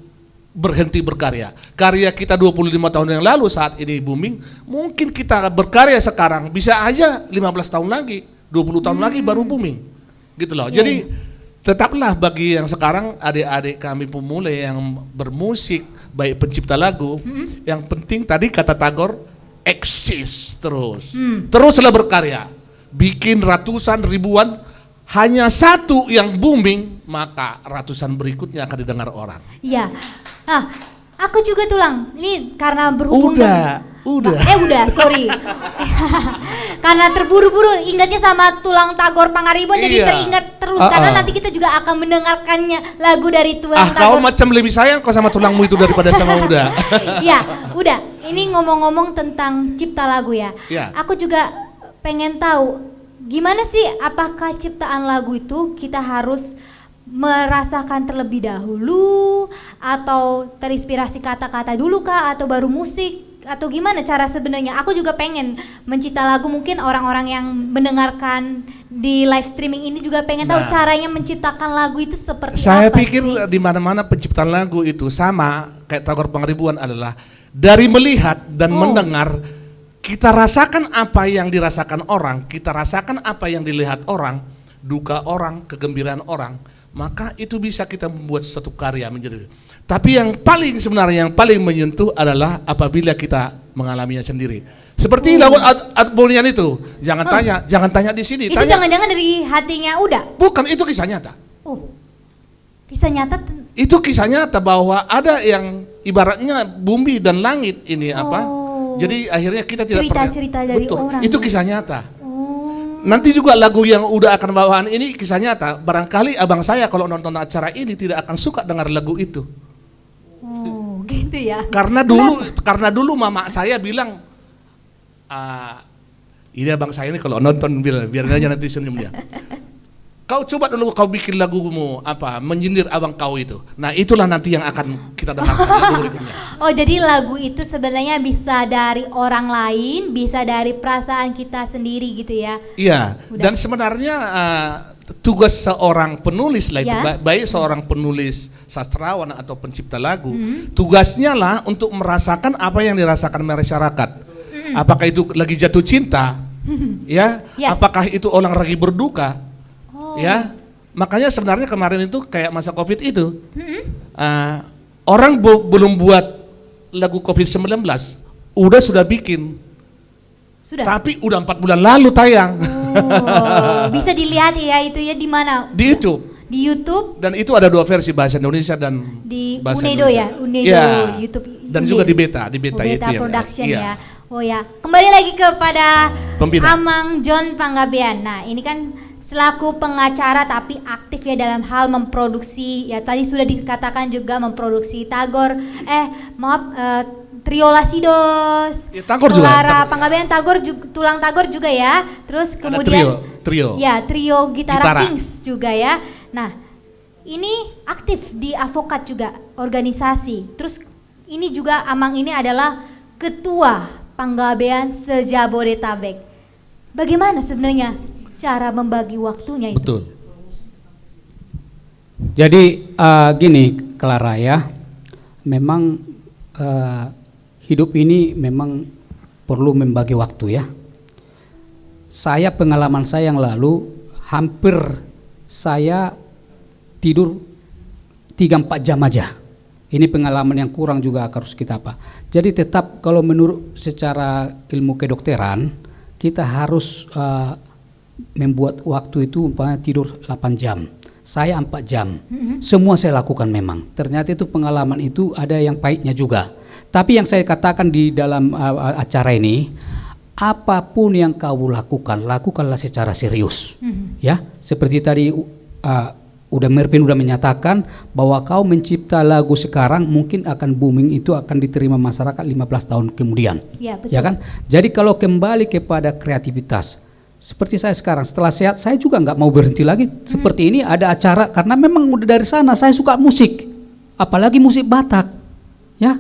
S1: berhenti berkarya. Karya kita 25 tahun yang lalu saat ini booming, mungkin kita berkarya sekarang bisa aja 15 tahun lagi, 20 tahun lagi baru booming. Gitu loh. Jadi tetaplah bagi yang sekarang adik-adik kami pemula yang bermusik, baik pencipta lagu, yang penting tadi kata Tagor, eksis terus. Teruslah berkarya. Bikin ratusan, ribuan, hanya satu yang booming, maka ratusan berikutnya akan didengar orang.
S2: Iya. Ah, aku juga tulang. Ini karena berhubung
S1: Udah.
S2: udah, sorry. Karena terburu-buru ingatnya sama tulang Tagor Pangaribuan, jadi
S1: Iya.
S2: teringat terus karena nanti kita juga akan mendengarkannya lagu dari tulang
S1: Kau
S2: Tagor.
S1: macam lebih sayang kau sama tulangmu itu daripada sama Uda.
S2: Ya, udah. Ini ngomong-ngomong tentang cipta lagu ya.
S1: Ya.
S2: Aku juga pengen tahu gimana sih, apakah ciptaan lagu itu kita harus merasakan terlebih dahulu atau terinspirasi kata-kata dulu kah atau baru musik atau gimana cara sebenarnya? Aku juga pengen mencipta lagu, mungkin orang-orang yang mendengarkan di live streaming ini juga pengen tahu
S1: Nah.
S2: caranya menciptakan lagu itu seperti
S1: Saya
S2: apa
S1: pikir
S2: sih?
S1: di mana-mana penciptaan lagu itu sama kayak Tagor Pangaribuan adalah dari melihat dan mendengar, kita rasakan apa yang dirasakan orang, kita rasakan apa yang dilihat orang, duka orang, kegembiraan orang, maka itu bisa kita membuat suatu karya menjadi. Tapi yang paling sebenarnya yang paling menyentuh adalah apabila kita mengalaminya sendiri. Seperti lagu Adbonian itu, jangan tanya di sini.
S2: Itu
S1: Tanya.
S2: jangan-jangan dari hatinya udah.
S1: Bukan, itu kisah nyata.
S2: Oh, kisah nyata.
S1: Itu kisah nyata bahwa ada yang ibaratnya bumi dan langit ini apa? Jadi akhirnya kita tidak pernah.
S2: Cerita-cerita dari
S1: Betul,
S2: orang.
S1: itu kisah nyata.
S2: Oh,
S1: Nanti juga lagu yang udah akan bawaan ini kisah nyata. Barangkali abang saya kalau nonton acara ini tidak akan suka dengar lagu itu.
S2: oh, gitu ya.
S1: Karena dulu mama saya bilang, ini abang saya ini kalau nonton biarin aja nanti senyum dia. Kau coba dulu kau bikin lagumu menyindir abang kau itu. Nah itulah nanti yang akan kita dengarkan lagu berikutnya.
S2: Oh, jadi lagu itu sebenarnya bisa dari orang lain, bisa dari perasaan kita sendiri gitu ya.
S1: Iya.
S2: Udah.
S1: Dan sebenarnya tugas seorang penulis lah itu,
S2: Ya.
S1: baik seorang penulis sastrawan atau pencipta lagu, tugasnya lah untuk merasakan apa yang dirasakan masyarakat. Apakah itu lagi jatuh cinta, ya?
S2: Ya.
S1: Apakah itu orang lagi berduka, ya? Makanya sebenarnya kemarin itu kayak masa COVID itu, orang belum buat lagu COVID-19, sudah bikin,
S2: Sudah.
S1: tapi udah 4 bulan lalu tayang.
S2: Oh, bisa dilihat ya itu ya di mana?
S1: Di YouTube.
S2: Di YouTube,
S1: Dan itu ada 2 versi, bahasa Indonesia dan
S2: di
S1: bahasa
S2: Unedo
S1: Indonesia.
S2: ya, Unedo
S1: Ya.
S2: YouTube.
S1: Dan juga di Beta itu
S2: Beta
S1: yang
S2: Production
S1: iya.
S2: ya. Oh ya, kembali lagi kepada
S1: Pembina.
S2: Amang John Panggabean. Nah, ini kan selaku pengacara tapi aktif ya dalam hal memproduksi, ya tadi sudah dikatakan juga memproduksi Tagor, Trio Lasidos,
S1: Ya, Tagor juga,
S2: Clara
S1: Tagor.
S2: Panggabean, tulang Tagor juga ya. Terus
S1: Ada
S2: kemudian
S1: trio.
S2: ya trio Gitara
S1: Gitara.
S2: Kings juga ya. Nah, ini aktif di advokat juga organisasi. Terus ini juga Amang ini adalah ketua Panggabean se-Jabodetabek. Bagaimana sebenarnya cara membagi waktunya itu?
S1: Betul.
S6: Jadi gini Clara ya, memang hidup ini memang perlu membagi waktu ya. Saya pengalaman saya yang lalu hampir saya tidur 3-4 jam aja. Ini pengalaman yang kurang juga harus kita apa. Jadi tetap kalau menurut secara ilmu kedokteran kita harus membuat waktu itu umpamanya tidur 8 jam. Saya 4 jam. Semua saya lakukan memang. Ternyata itu pengalaman itu ada yang pahitnya juga. Tapi yang saya katakan di dalam acara ini, apapun yang kau lakukan, lakukanlah secara serius. Ya, seperti tadi Mervin udah menyatakan bahwa kau mencipta lagu sekarang mungkin akan booming, itu akan diterima masyarakat 15 tahun kemudian.
S2: Ya, betul.
S6: Ya kan? Jadi kalau kembali kepada kreativitas, seperti saya sekarang setelah sehat, saya juga nggak mau berhenti lagi seperti ini, ada acara karena memang udah dari sana saya suka musik, apalagi musik Batak, ya.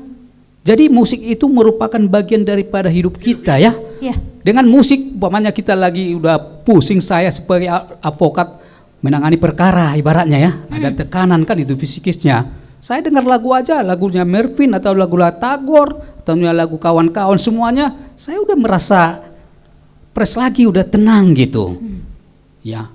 S6: Jadi musik itu merupakan bagian daripada hidup kita ya.
S2: Ya.
S6: Dengan musik, umpamanya kita lagi udah pusing, saya sebagai advokat menangani perkara ibaratnya ya, ada tekanan kan itu fisikisnya. Saya dengar lagu aja, lagunya Mervin atau lagu Tagor atau lagu kawan-kawan semuanya, saya udah merasa fresh lagi, udah tenang gitu. Ya,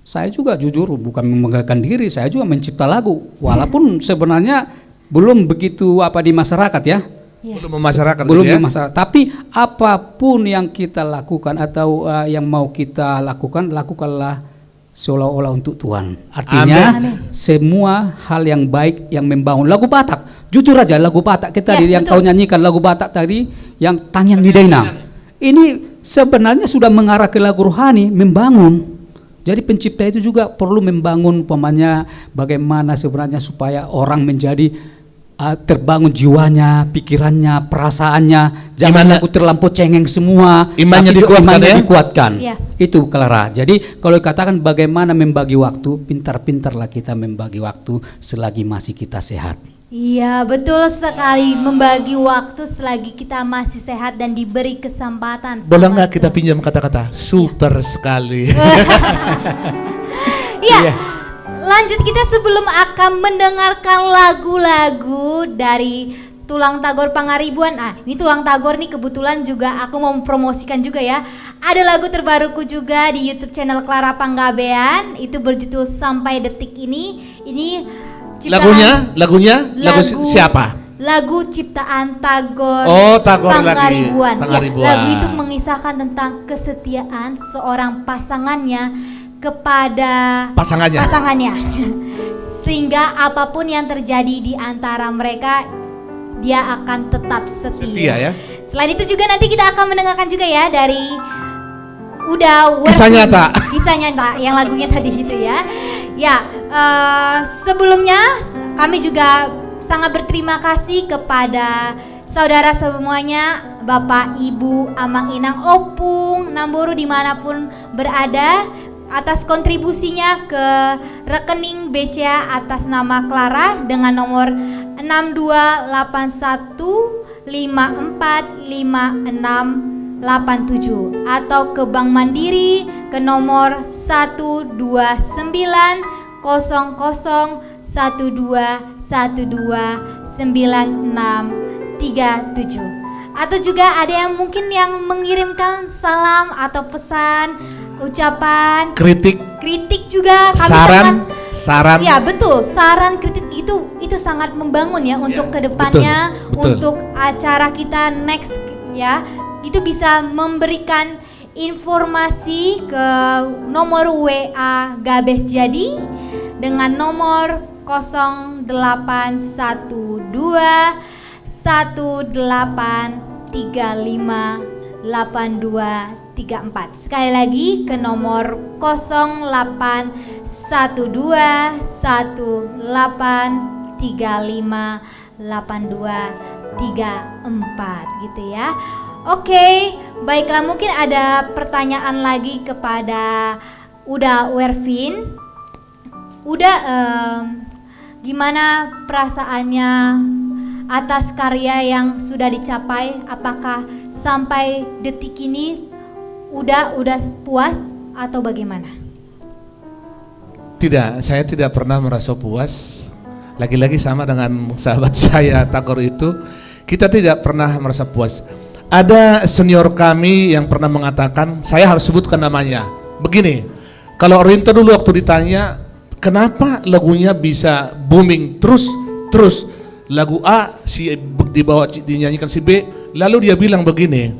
S6: saya juga jujur bukan membanggakan diri, saya juga mencipta lagu, walaupun sebenarnya belum begitu apa di masyarakat ya.
S2: Ya.
S1: Belum memasyarakat
S6: Belum
S1: gitu ya.
S6: di masyarakat. Tapi apapun yang kita lakukan atau yang mau kita lakukan, lakukanlah seolah-olah untuk Tuhan. Artinya semua hal yang baik yang membangun. Lagu Batak, jujur aja lagu Batak kita
S2: Ya,
S6: yang
S2: betul.
S6: kau nyanyikan lagu Batak tadi yang Tangyang Nidaina. Ini sebenarnya sudah mengarah ke lagu rohani, membangun. Jadi pencipta itu juga perlu membangun umpamanya bagaimana sebenarnya supaya orang menjadi terbangun jiwanya, pikirannya, perasaannya. Jangan
S1: Imannya-
S6: lagu terlampau cengeng semua.
S1: Imannya
S6: tapi
S1: dikuatkan
S6: imannya
S1: ya?
S6: dikuatkan.
S2: Iya.
S6: Itu Clara. Jadi kalau dikatakan bagaimana membagi waktu, pintar-pintarlah kita membagi waktu selagi masih kita sehat.
S2: Iya, betul sekali, membagi waktu selagi kita masih sehat dan diberi kesempatan.
S1: Boleh
S2: sama
S1: nggak kita
S2: Tuhan.
S1: pinjam kata-kata? Super sekali.
S2: Iya. Lanjut kita sebelum akan mendengarkan lagu-lagu dari Tulang Tagor Pangaribuan. Ini Tulang Tagor nih kebetulan juga aku mau mempromosikan juga ya. Ada lagu terbaruku juga di YouTube channel Clara Panggabean, itu berjudul Sampai Detik Ini. Ini ciptaan-
S1: Lagunya lagu siapa?
S2: Lagu ciptaan Tagor
S1: Oh, Tagor lagi.
S2: Pangaribuan. Ya,
S1: Pangaribuan.
S2: lagu itu mengisahkan tentang kesetiaan seorang pasangannya kepada pasangannya. Sehingga apapun yang terjadi di antara mereka, dia akan tetap setia.
S1: Setia ya.
S2: Selain itu juga nanti kita akan mendengarkan juga ya dari Uda
S1: Kisah
S2: Werfin.
S1: nyata.
S2: Kisah nyata yang lagunya tadi itu ya. Ya, sebelumnya kami juga sangat berterima kasih kepada saudara semuanya, Bapak, Ibu, Amang, Inang, Opung, Namboru dimanapun berada, atas kontribusinya ke rekening BCA atas nama Clara dengan nomor 6281545687 atau ke Bank Mandiri ke nomor 1290012129637 atau juga ada yang mungkin yang mengirimkan salam atau pesan, ucapan,
S1: Kritik,
S2: kritik juga kami
S1: saran.
S2: Ya betul, saran kritik itu sangat membangun ya untuk kedepannya,
S1: betul.
S2: untuk acara kita next ya, itu bisa memberikan informasi ke nomor WA Gabes Jadi dengan nomor 081218358234. Sekali lagi ke nomor 081218358234 gitu ya. Oke, baiklah, mungkin ada pertanyaan lagi kepada Uda Werfin. Uda, gimana perasaannya atas karya yang sudah dicapai? Apakah sampai detik ini udah puas atau bagaimana?
S1: Tidak, saya tidak pernah merasa puas. Lagi-lagi sama dengan sahabat saya Tagor itu, kita tidak pernah merasa puas. Ada senior kami yang pernah mengatakan, saya harus sebutkan namanya. Begini, kalau Rinta dulu waktu ditanya, kenapa lagunya bisa booming terus? Lagu A dibawa dinyanyikan si B, lalu dia bilang begini,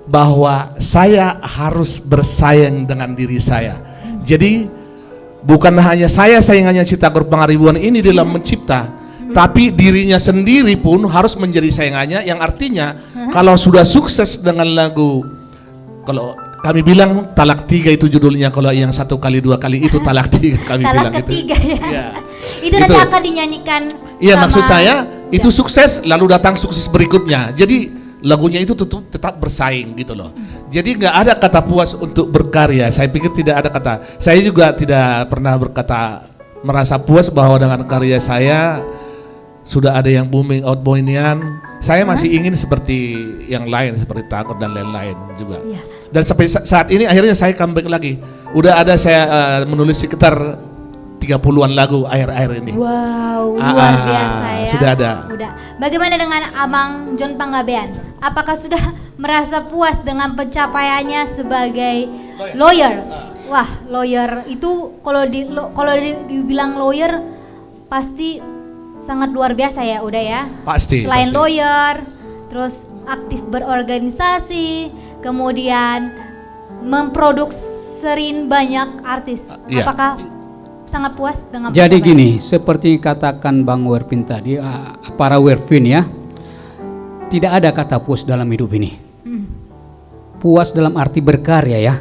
S1: bahwa saya harus bersaing dengan diri saya. Jadi bukan hanya saya saingannya si Tagor Pangaribuan ini dalam mencipta, tapi dirinya sendiri pun harus menjadi saingannya, yang artinya kalau sudah sukses dengan lagu, kalau kami bilang talak 3 itu judulnya, kalau yang 1 kali 2 kali itu talak 3 kami
S2: Talak
S1: bilang
S2: ketiga
S1: gitu.
S2: ya.
S1: Iya.
S2: Itu nanti akan dinyanyikan.
S1: Iya,
S2: sama-
S1: maksud saya itu sukses lalu datang sukses berikutnya. Jadi lagunya itu tetap bersaing gitu loh. Jadi nggak ada kata puas untuk berkarya. Saya pikir tidak ada kata. Saya juga tidak pernah berkata merasa puas bahwa dengan karya saya sudah ada yang booming outboindian. Saya masih ingin seperti yang lain, seperti Tagor dan lain-lain juga.
S2: Iya.
S1: Dan sampai saat ini akhirnya saya comeback lagi. Udah ada saya menulis sekitar 30-an lagu akhir-akhir ini.
S2: Wow, luar biasa ya.
S1: Sudah ada.
S2: Udah. Bagaimana dengan Abang John Panggabean? Apakah sudah merasa puas dengan pencapaiannya sebagai lawyer? Wah, lawyer itu kalau dibilang lawyer pasti sangat luar biasa ya udah ya.
S1: Pasti.
S2: Selain
S1: pasti.
S2: lawyer, terus aktif berorganisasi, kemudian memproduksiin banyak artis.
S1: Iya.
S2: Apakah sangat puas dengan
S6: Jadi
S2: pencapaian?
S6: gini, seperti katakan Bang Wervin tadi, para Wervin ya, tidak ada kata puas dalam hidup ini. Puas dalam arti berkarya ya.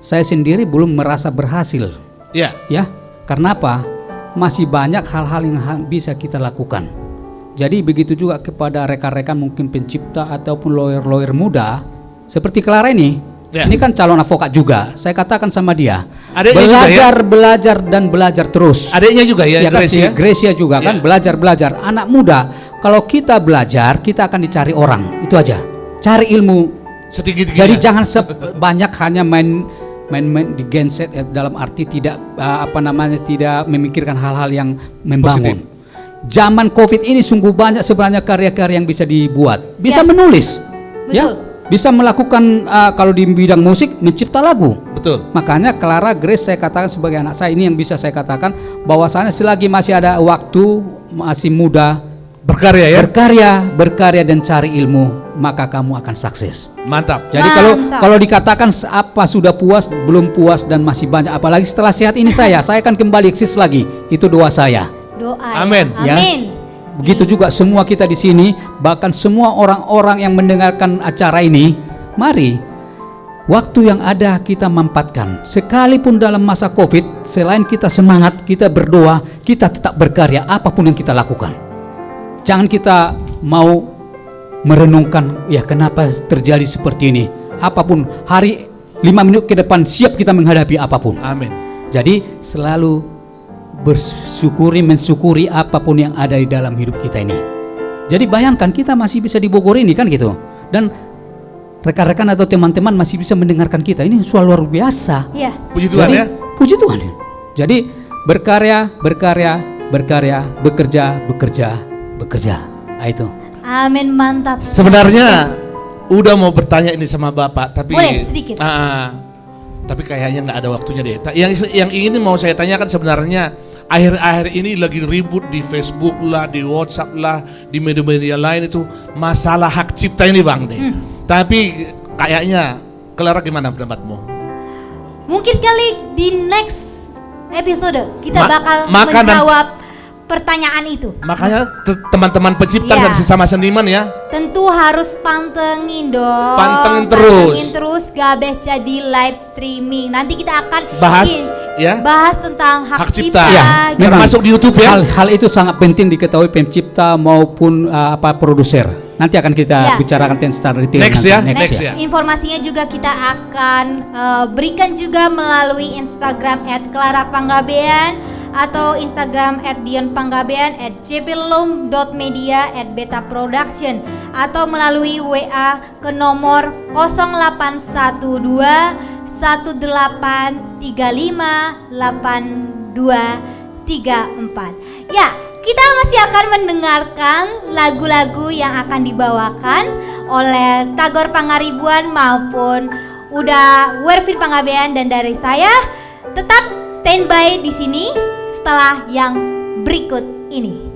S6: Saya sendiri belum merasa berhasil
S1: Ya.
S6: ya. Karena apa? Masih banyak hal-hal yang bisa kita lakukan. Jadi begitu juga kepada rekan-rekan mungkin pencipta ataupun lawyer-lawyer muda seperti Clara ini.
S1: Ya.
S6: Ini kan calon avokat juga. Saya katakan sama dia,
S1: Adiknya juga ya?
S6: belajar dan belajar terus.
S1: Adiknya juga ya,
S6: Ya kan,
S1: Grace
S6: si
S1: ya?
S6: Gracia juga kan
S1: Ya.
S6: belajar. Anak muda, kalau kita belajar, kita akan dicari orang. Itu aja. Cari ilmu.
S1: Sedikit.
S6: Jadi jangan banyak hanya main di genset dalam arti tidak tidak memikirkan hal-hal yang membangun. Zaman Covid ini sungguh banyak sebenarnya karya-karya yang bisa dibuat. Bisa
S2: Ya.
S6: menulis.
S2: Betul.
S6: Ya. Bisa melakukan kalau di bidang musik mencipta lagu.
S1: Betul.
S6: Makanya Clara Grace saya katakan sebagai anak saya ini yang bisa saya katakan bahwasanya selagi masih ada waktu, masih muda,
S1: Berkarya ya.
S6: berkarya dan cari ilmu, maka kamu akan sukses.
S1: Mantap.
S6: Jadi kalau dikatakan apa sudah puas, belum puas dan masih banyak, apalagi setelah sehat ini saya akan kembali eksis lagi. Itu doa saya.
S2: Doa.
S1: Amin.
S2: Ya.
S6: Ya.
S2: Amin.
S6: Begitu juga semua kita di sini, bahkan semua orang-orang yang mendengarkan acara ini, mari waktu yang ada kita mampatkan. Sekalipun dalam masa Covid, selain kita semangat, kita berdoa, kita tetap berkarya apapun yang kita lakukan. Jangan kita mau merenungkan, ya kenapa terjadi seperti ini. Apapun, hari 5 menit ke depan siap kita menghadapi apapun.
S1: Amin.
S6: Jadi selalu mensyukuri apapun yang ada di dalam hidup kita ini. Jadi bayangkan kita masih bisa di Bogor ini kan gitu. Dan rekan-rekan atau teman-teman masih bisa mendengarkan kita. Ini soal luar biasa.
S2: Iya.
S1: Puji Tuhan
S6: Jadi,
S1: ya.
S6: Puji Tuhan. Jadi bekerja. Nah, itu.
S2: Amin, mantap.
S1: Sebenarnya udah mau bertanya ini sama Bapak, tapi
S2: Boleh, sedikit.
S1: Tapi kayaknya nggak ada waktunya deh. Yang ingin mau saya tanyakan sebenarnya akhir-akhir ini lagi ribut di Facebook lah, di WhatsApp lah, di media-media lain itu masalah hak cipta ini Bang deh. Tapi kayaknya Clara gimana pendapatmu?
S2: Mungkin kali di next episode kita bakal
S1: maka
S2: menjawab pertanyaan itu.
S1: Makanya teman-teman pencipta
S2: Iya.
S1: dan sesama seniman ya.
S2: Tentu harus pantengin dong.
S1: Pantengin terus.
S2: Pantengin terus Gabes jadi live streaming. Nanti kita akan
S1: Bahas, ya.
S2: bahas tentang hak,
S1: Hak cipta.
S2: cipta.
S6: Ya,
S2: gitu.
S6: memang.
S1: Masuk di YouTube ya.
S6: Hal itu sangat penting diketahui pencipta maupun produser. Nanti akan kita
S2: Ya.
S6: bicarakan secara detail.
S1: Next
S6: nanti.
S1: ya,
S6: Next
S1: next ya.
S2: Informasinya juga kita akan berikan juga melalui Instagram @ClaraPanggabean atau Instagram @DionPanggabean @jplum.media @betaproduction atau melalui WA ke nomor 0812 18358234. Ya, kita masih akan mendengarkan lagu-lagu yang akan dibawakan oleh Tagor Pangaribuan maupun Uda Wervin Panggabean dan dari saya. Tetap standby di sini setelah yang berikut ini.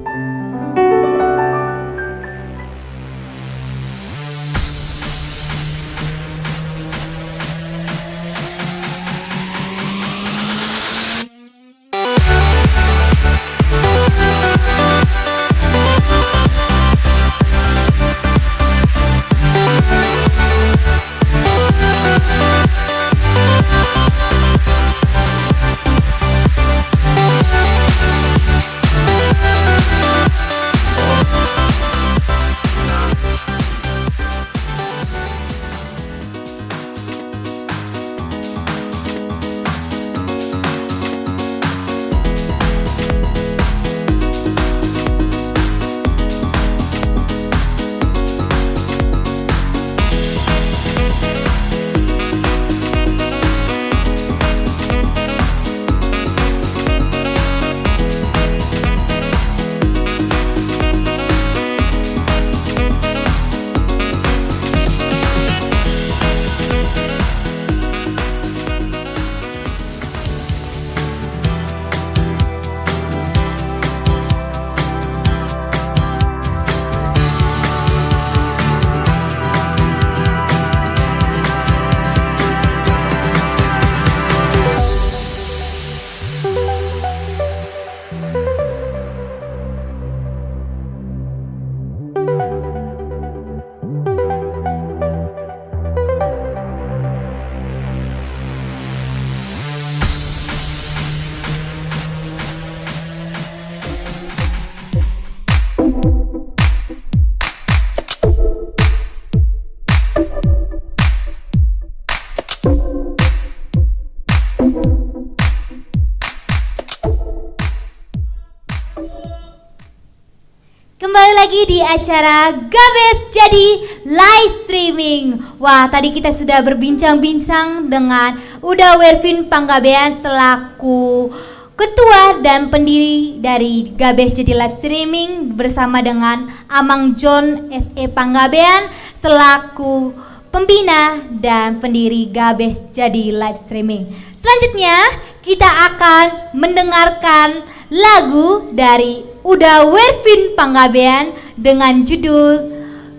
S2: lagi di acara Gabes Jadi Live Streaming. Wah, tadi kita sudah berbincang-bincang dengan Uda Wervin Panggabean selaku Ketua dan pendiri dari Gabes Jadi Live Streaming, bersama dengan Amang John SE Panggabean selaku pembina dan pendiri Gabes Jadi Live Streaming. Selanjutnya kita akan mendengarkan lagu dari Uda Wervin Panggabean dengan judul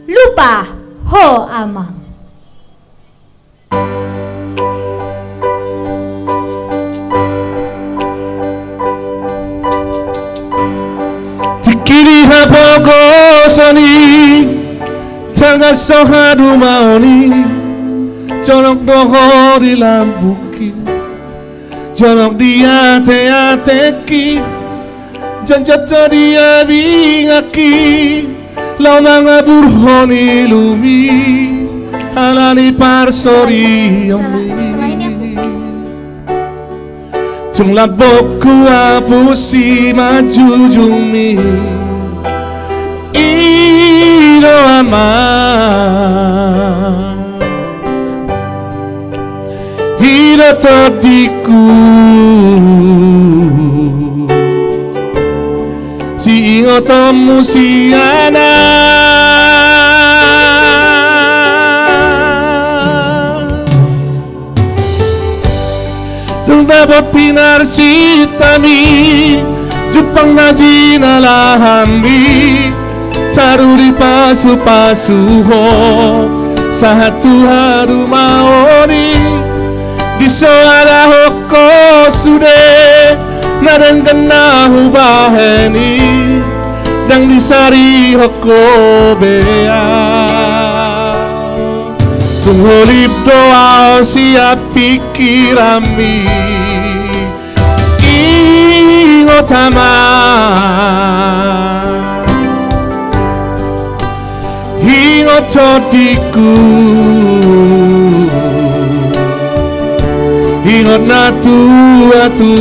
S2: Lupa Ho Amang.
S1: Tikiri hapogosoni Tagaso hadumaoni Jorok doho di lambuki Jorok di ate-ateki Janjata dia bingaki Lau nanga burhoni lumi Alani parsori yomi Jumlah boku apusi maju jumi Iro ama Iro todiku Si ingo tomu si dapat pinar si tami Jepang ngaji nalahami Taruri pasu-pasu ho Sahatu haru maori Disoara hoko sude Naden kena hubaheni Dang disari hoko bea Tungholip doa siap pikirami Ingotama Ingotodiku Ingot na tua-tuamo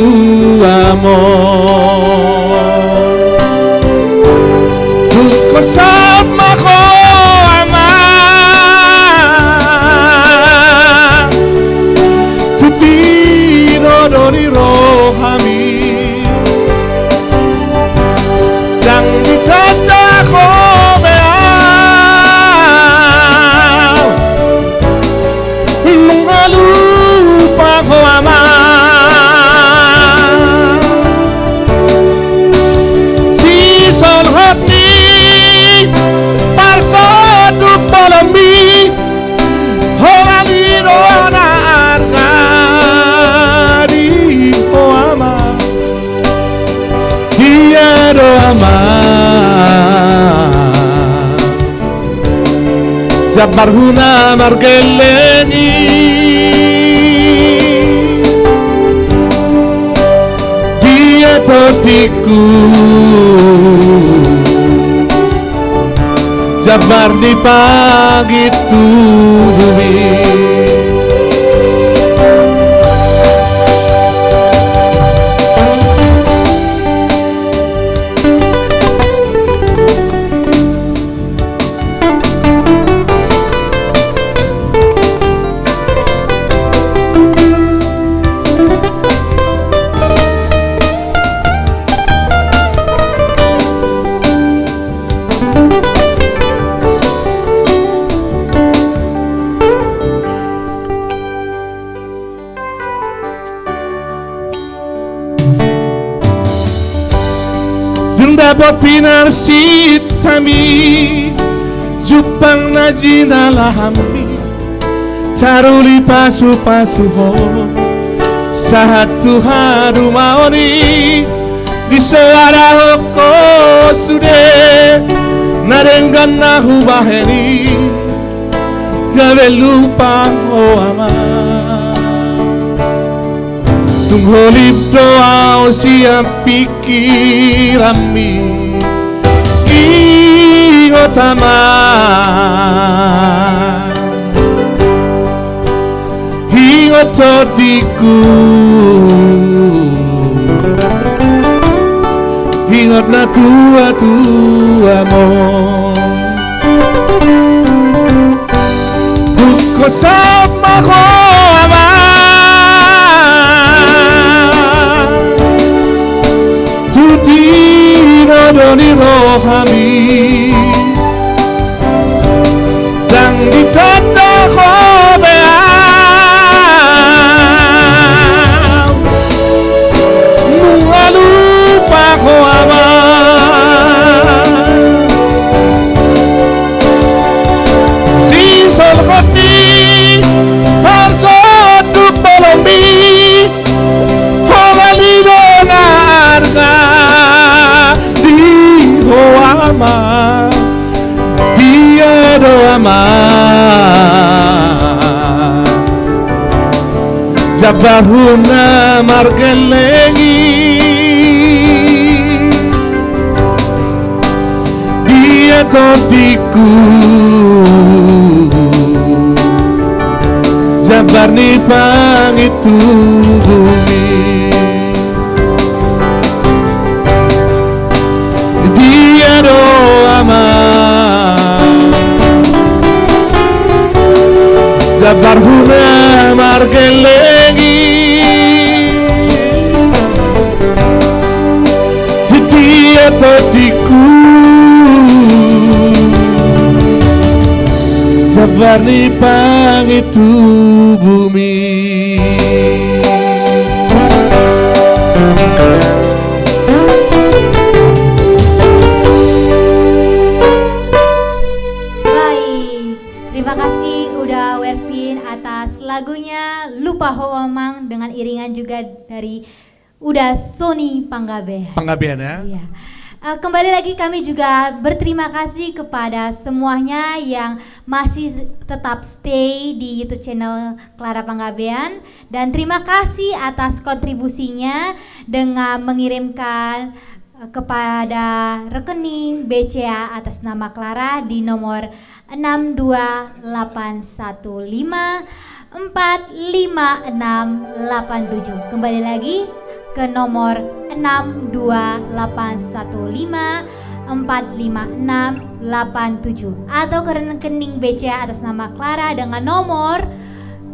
S1: Ko sama ko ama Tutino doni rohami Yang ditanda ko beau Mengalupa ko ama Si sol hati Parsoduk polemi Holani doana argadi Hoama Iya doama Jabar huna margeleni Dia todiku Jabar di pagi bumi Dapat pinar si tami Jupang najina lahami Taruli pasu-pasu ho Sahatu haru maoni Di suara hoko sude Narengan nahu baheni Gawe lupa ho ama Tungholip doa siap pikirami Ingotama Ingotodiku
S5: ingat na tua-tua mo. Buko sama ko ama, tutino doni rohami, dan ditanda ko beam, nunga lupa ko ama. Si sol khati harsoduk balombi, homalido narga di hoama, dia doama. Jabahuna margelengi, dia tontiku, jabar ni pangitu bumi. Dia doama, jabar huna margelengi, dia tontiku, jabar ni pangitu bumi.
S2: Baik, terima kasih udah Wervin atas lagunya Lupa Hoamang dengan iringan juga dari udah Sony Panggabean.
S1: Panggabean ya.
S2: Iya. Kembali lagi kami juga berterima kasih kepada semuanya yang masih tetap stay di YouTube channel Clara Panggabean, dan terima kasih atas kontribusinya dengan mengirimkan kepada rekening BCA atas nama Clara di nomor 62815456687. Kembali lagi ke nomor 62815456687 atau ke rekening BCA atas nama Clara dengan nomor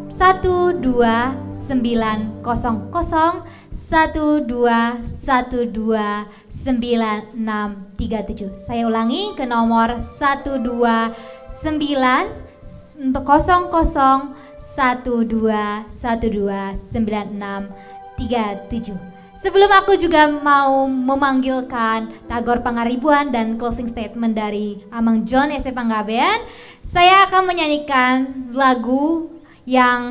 S2: 121212967. Saya ulangi ke nomor 121212967. Sebelum aku juga mau memanggilkan Tagor Pangaribuan dan closing statement dari Amang John S.E. Panggabean, saya akan menyanyikan lagu yang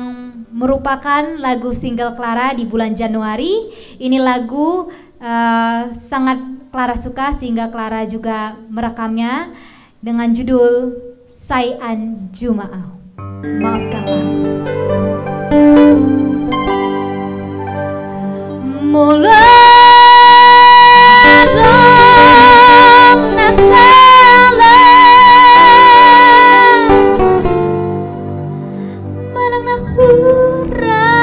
S2: merupakan lagu single Clara di bulan Januari. Ini lagu sangat Clara suka sehingga Clara juga merekamnya dengan judul Sayan Jumaah. Maafkanlah. Mulai dong nasalah manang nahura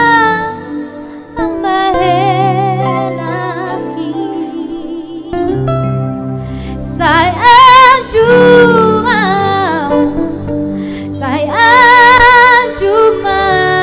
S2: ambahenaki sayang Jumaah, sayang Jumaah.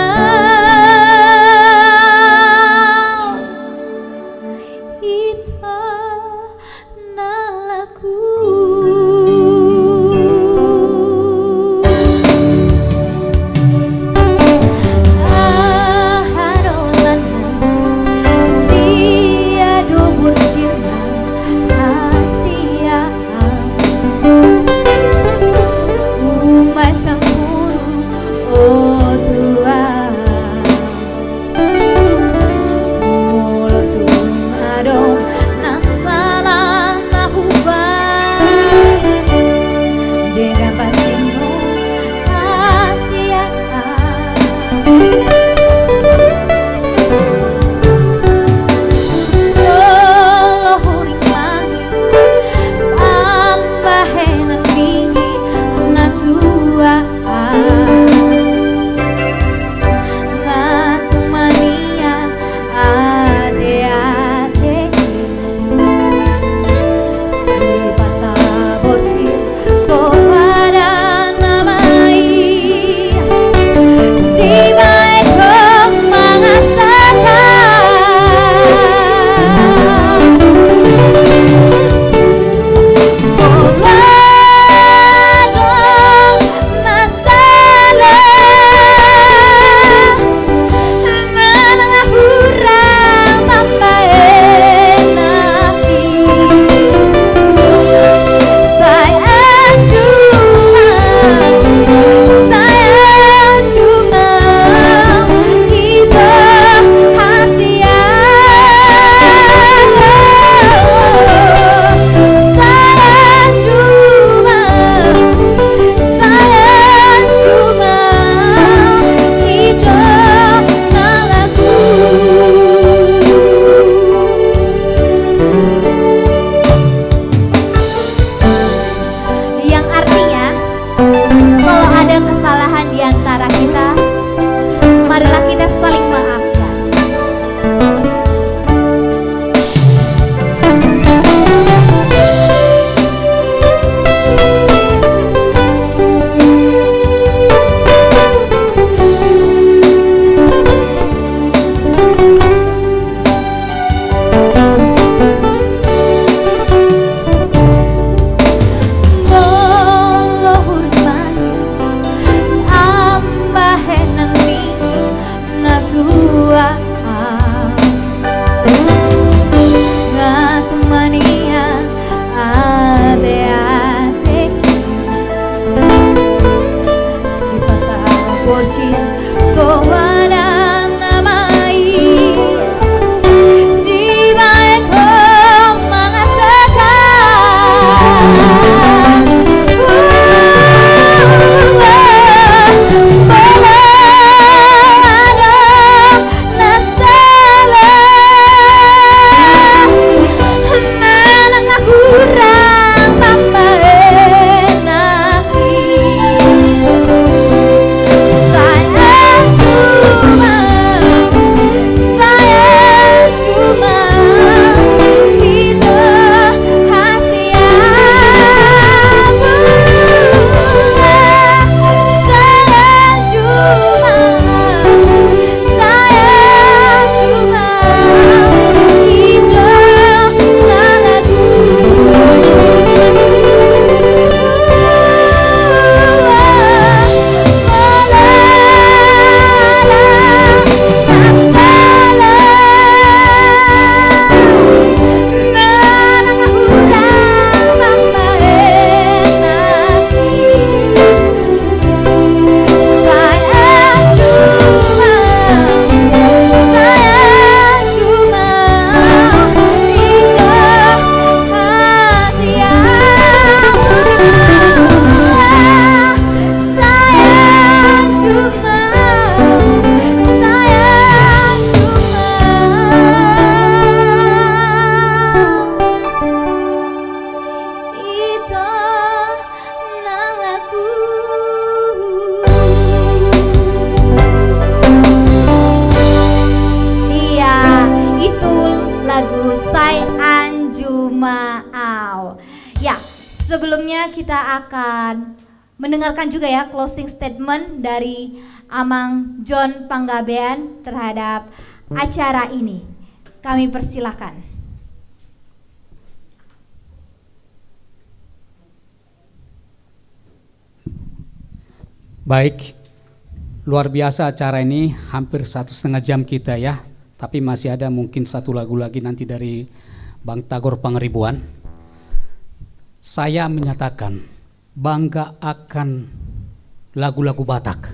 S2: lagu Sai Anju Maau. Ya, sebelumnya kita akan mendengarkan juga ya closing statement dari Amang John Panggabean terhadap acara ini. Kami persilahkan.
S6: Baik, luar biasa acara ini, hampir 1,5 jam kita ya. Tapi masih ada mungkin satu lagu lagi nanti dari Bang Tagor Pangeribuan. Saya menyatakan bangga akan lagu-lagu Batak,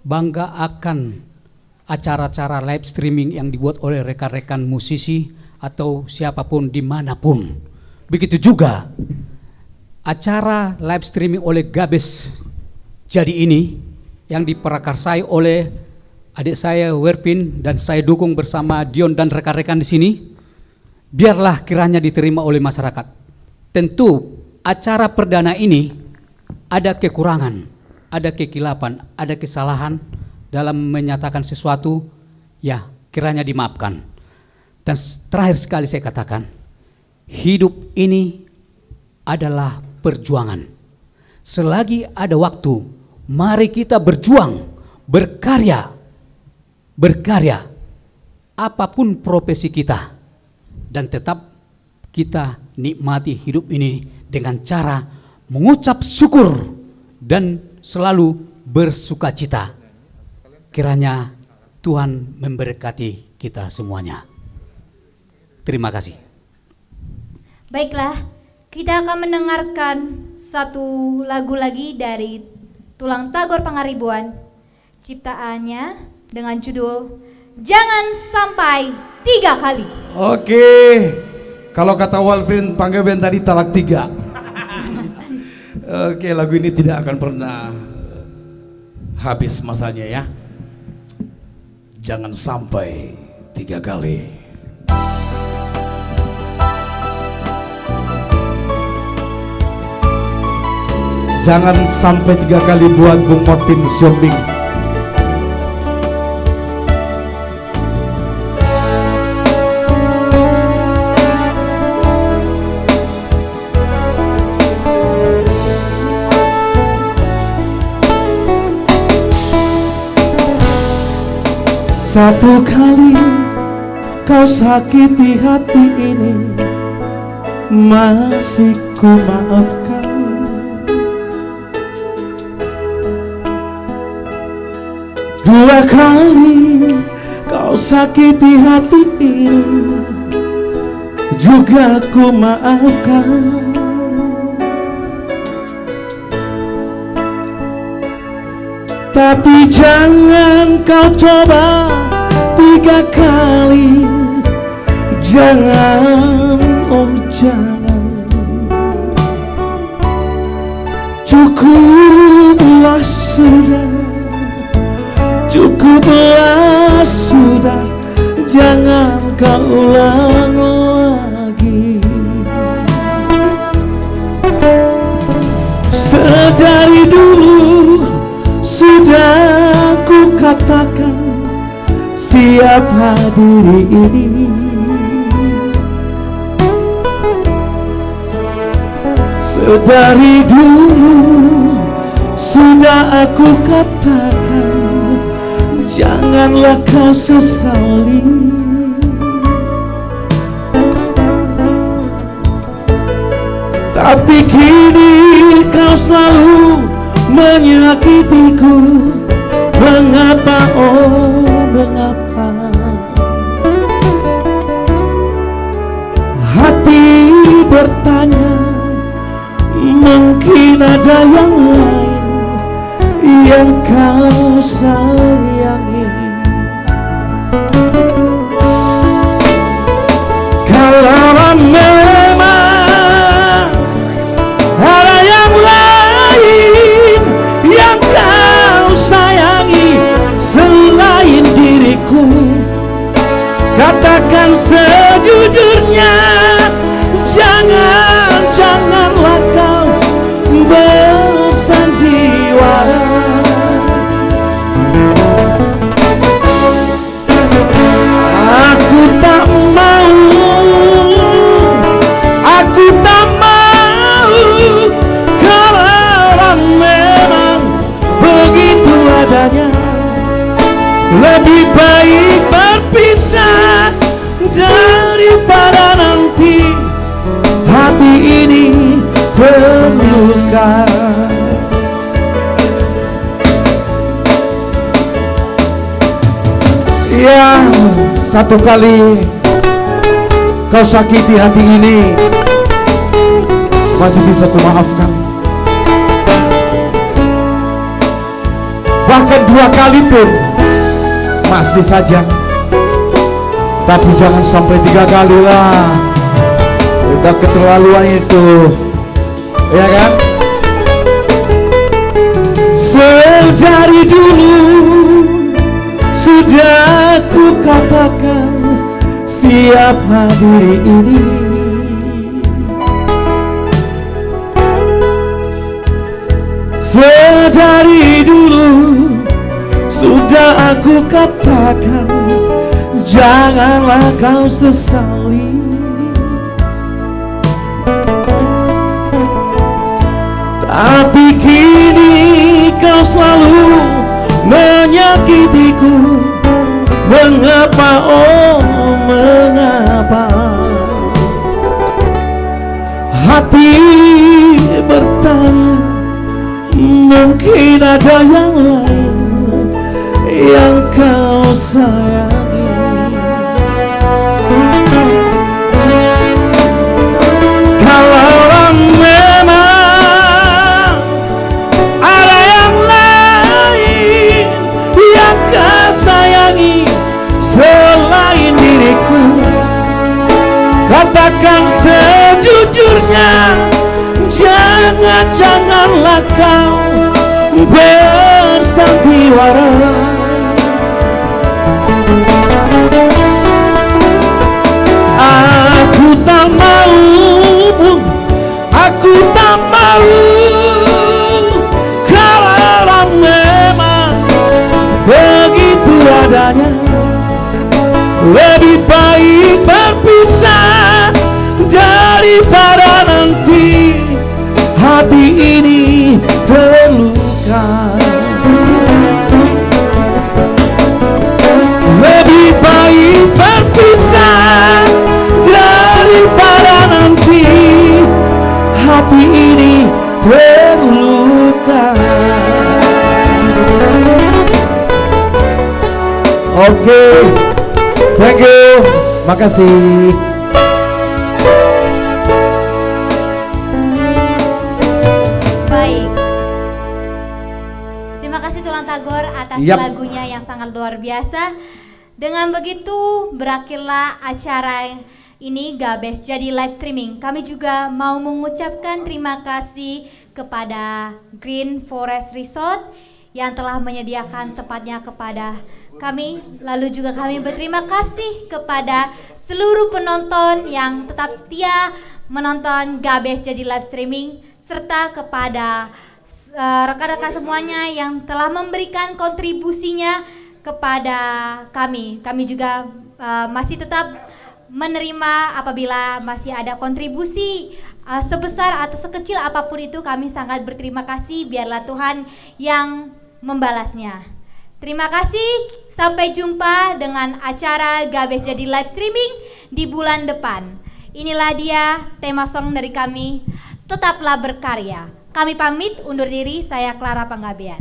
S6: bangga akan acara-acara live streaming yang dibuat oleh rekan-rekan musisi atau siapapun dimanapun. Begitu juga acara live streaming oleh Gabes Jadi ini yang diprakarsai oleh adik saya Werpin dan saya dukung bersama Dion dan rekan-rekan di sini. Biarlah kiranya diterima oleh masyarakat. Tentu acara perdana ini ada kekurangan, ada kekilapan, ada kesalahan dalam menyatakan sesuatu, ya kiranya dimaafkan. Dan terakhir sekali saya katakan, hidup ini adalah perjuangan. Selagi ada waktu, mari kita berjuang, berkarya, apapun profesi kita, dan tetap kita nikmati hidup ini dengan cara mengucap syukur dan selalu bersukacita. Kiranya Tuhan memberkati kita semuanya. Terima kasih.
S2: Baiklah, kita akan mendengarkan satu lagu lagi dari Tulang Tagor Pangaribuan, ciptaannya dengan judul Jangan Sampai 3 Kali.
S5: Oke, kalau kata Walvin Panggabean tadi talak 3. Oke, lagu ini tidak akan pernah habis masanya ya. Jangan sampai 3 kali. Jangan sampai 3 kali buat Bung Martin Siombing. Satu kali kau sakiti hati ini, masih ku maafkan. Dua kali kau sakiti hati ini, juga ku maafkan. Tapi jangan kau coba 3 kali. Jangan, oh jangan. Cukuplah sudah, cukuplah sudah. Jangan kau ulang lagi. Sedari dulu sudah ku katakan, siapa diri ini. Sedari dulu sudah aku katakan, janganlah kau sesali. Tapi kini kau selalu menyakitiku. Mengapa, oh mengapa? Hati bertanya, mungkin ada yang lain yang kau sayangi. Kalau memang ada yang lain yang kau sayangi selain diriku, katakan sejujurnya. Janganlah kau bersandiwara. Aku tak mau terluka. Ya, satu kali kau sakiti hati ini, masih bisa kumaafkan. Bahkan 2 kali pun masih saja. Tapi jangan sampai 3 kali lah. Udah keterlaluan itu, ya kan? Sedari dulu sudah ku katakan siap hadiri ini. Sedari dulu sudah aku katakan janganlah kau sesali. Tapi kini kau selalu menyakitiku. Mengapa, oh mengapa? Hati bertanya, mungkin ada yang lain yang kau sayangi. Kalau memang ada yang lain yang kau sayangi selain diriku, katakan sejujurnya. Janganlah kau bersandiwara. Aku tak mau kalau memang begitu adanya. Lebih baik berpisah daripada nanti hati ini terluka. Lebih baik berpisah daripada nanti hati ini terluka. Oke, thank you, makasih.
S2: Lagunya yang sangat luar biasa. Dengan begitu berakhirlah acara ini Gabes jadi live streaming. Kami juga mau mengucapkan terima kasih kepada Green Forest Resort yang telah menyediakan tempatnya kepada kami. Lalu juga kami berterima kasih kepada seluruh penonton yang tetap setia menonton Gabes jadi live streaming, serta kepada rekan-rekan semuanya yang telah memberikan kontribusinya kepada kami. Kami juga masih tetap menerima apabila masih ada kontribusi sebesar atau sekecil apapun itu. Kami sangat berterima kasih, biarlah Tuhan yang membalasnya. Terima kasih, sampai jumpa dengan acara Gabes jadi live streaming di bulan depan. Inilah dia tema song dari kami, Tetaplah Berkarya. Kami pamit undur diri, saya Clara Panggabean.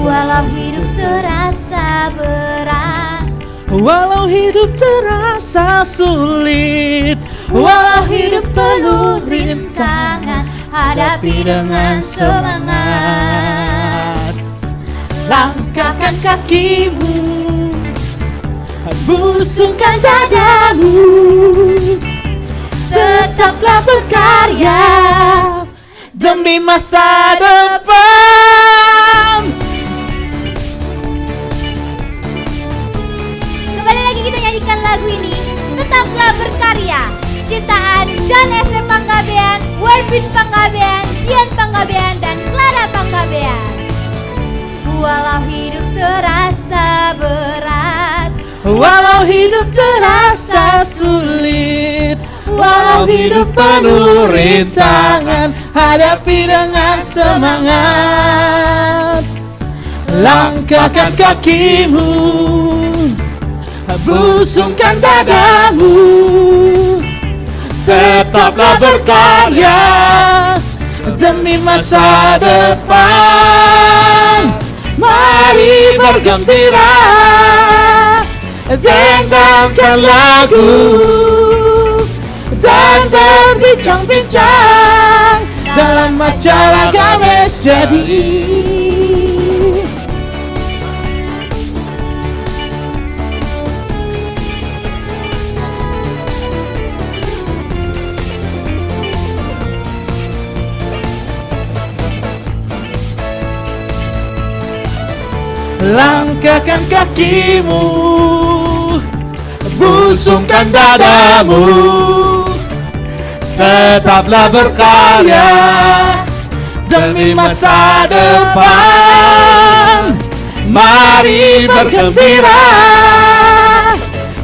S3: Walau hidup terasa berat,
S5: walau hidup terasa sulit,
S3: walau hidup penuh rintangan, hadapi dengan semangat.
S5: Langkahkan kakimu,
S3: busungkan dadamu, tetaplah berkarya
S5: demi masa depan.
S2: Kembali lagi kita nyanyikan lagu ini, Tetaplah Berkarya, ciptaan John SM Panggabean, Wervin Panggabean, Dian Panggabean, dan Clara Panggabean. Walau hidup terasa berat,
S5: walau hidup terasa sulit,
S3: Walau hidup penuh rintangan, hadapi dengan semangat. Langkahkan kakimu, busungkan dadamu, tetaplah berkarya demi masa depan. Mari bergembira, dendangkan lagu, dan berbincang-bincang dalam acara Games Jadi. Langkahkan kakimu, busungkan dadamu, tetaplah berkarya demi masa depan. Mari bergembira,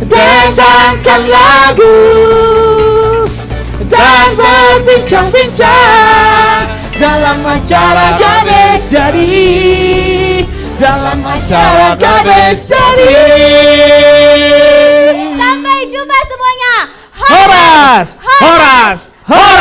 S3: dendangkan lagu, dan berbincang-bincang dalam acara Games Jadi. Dalam acara Games Jadi.
S2: Sampai jumpa semuanya.
S3: Horas!
S1: Horas!
S3: Horas!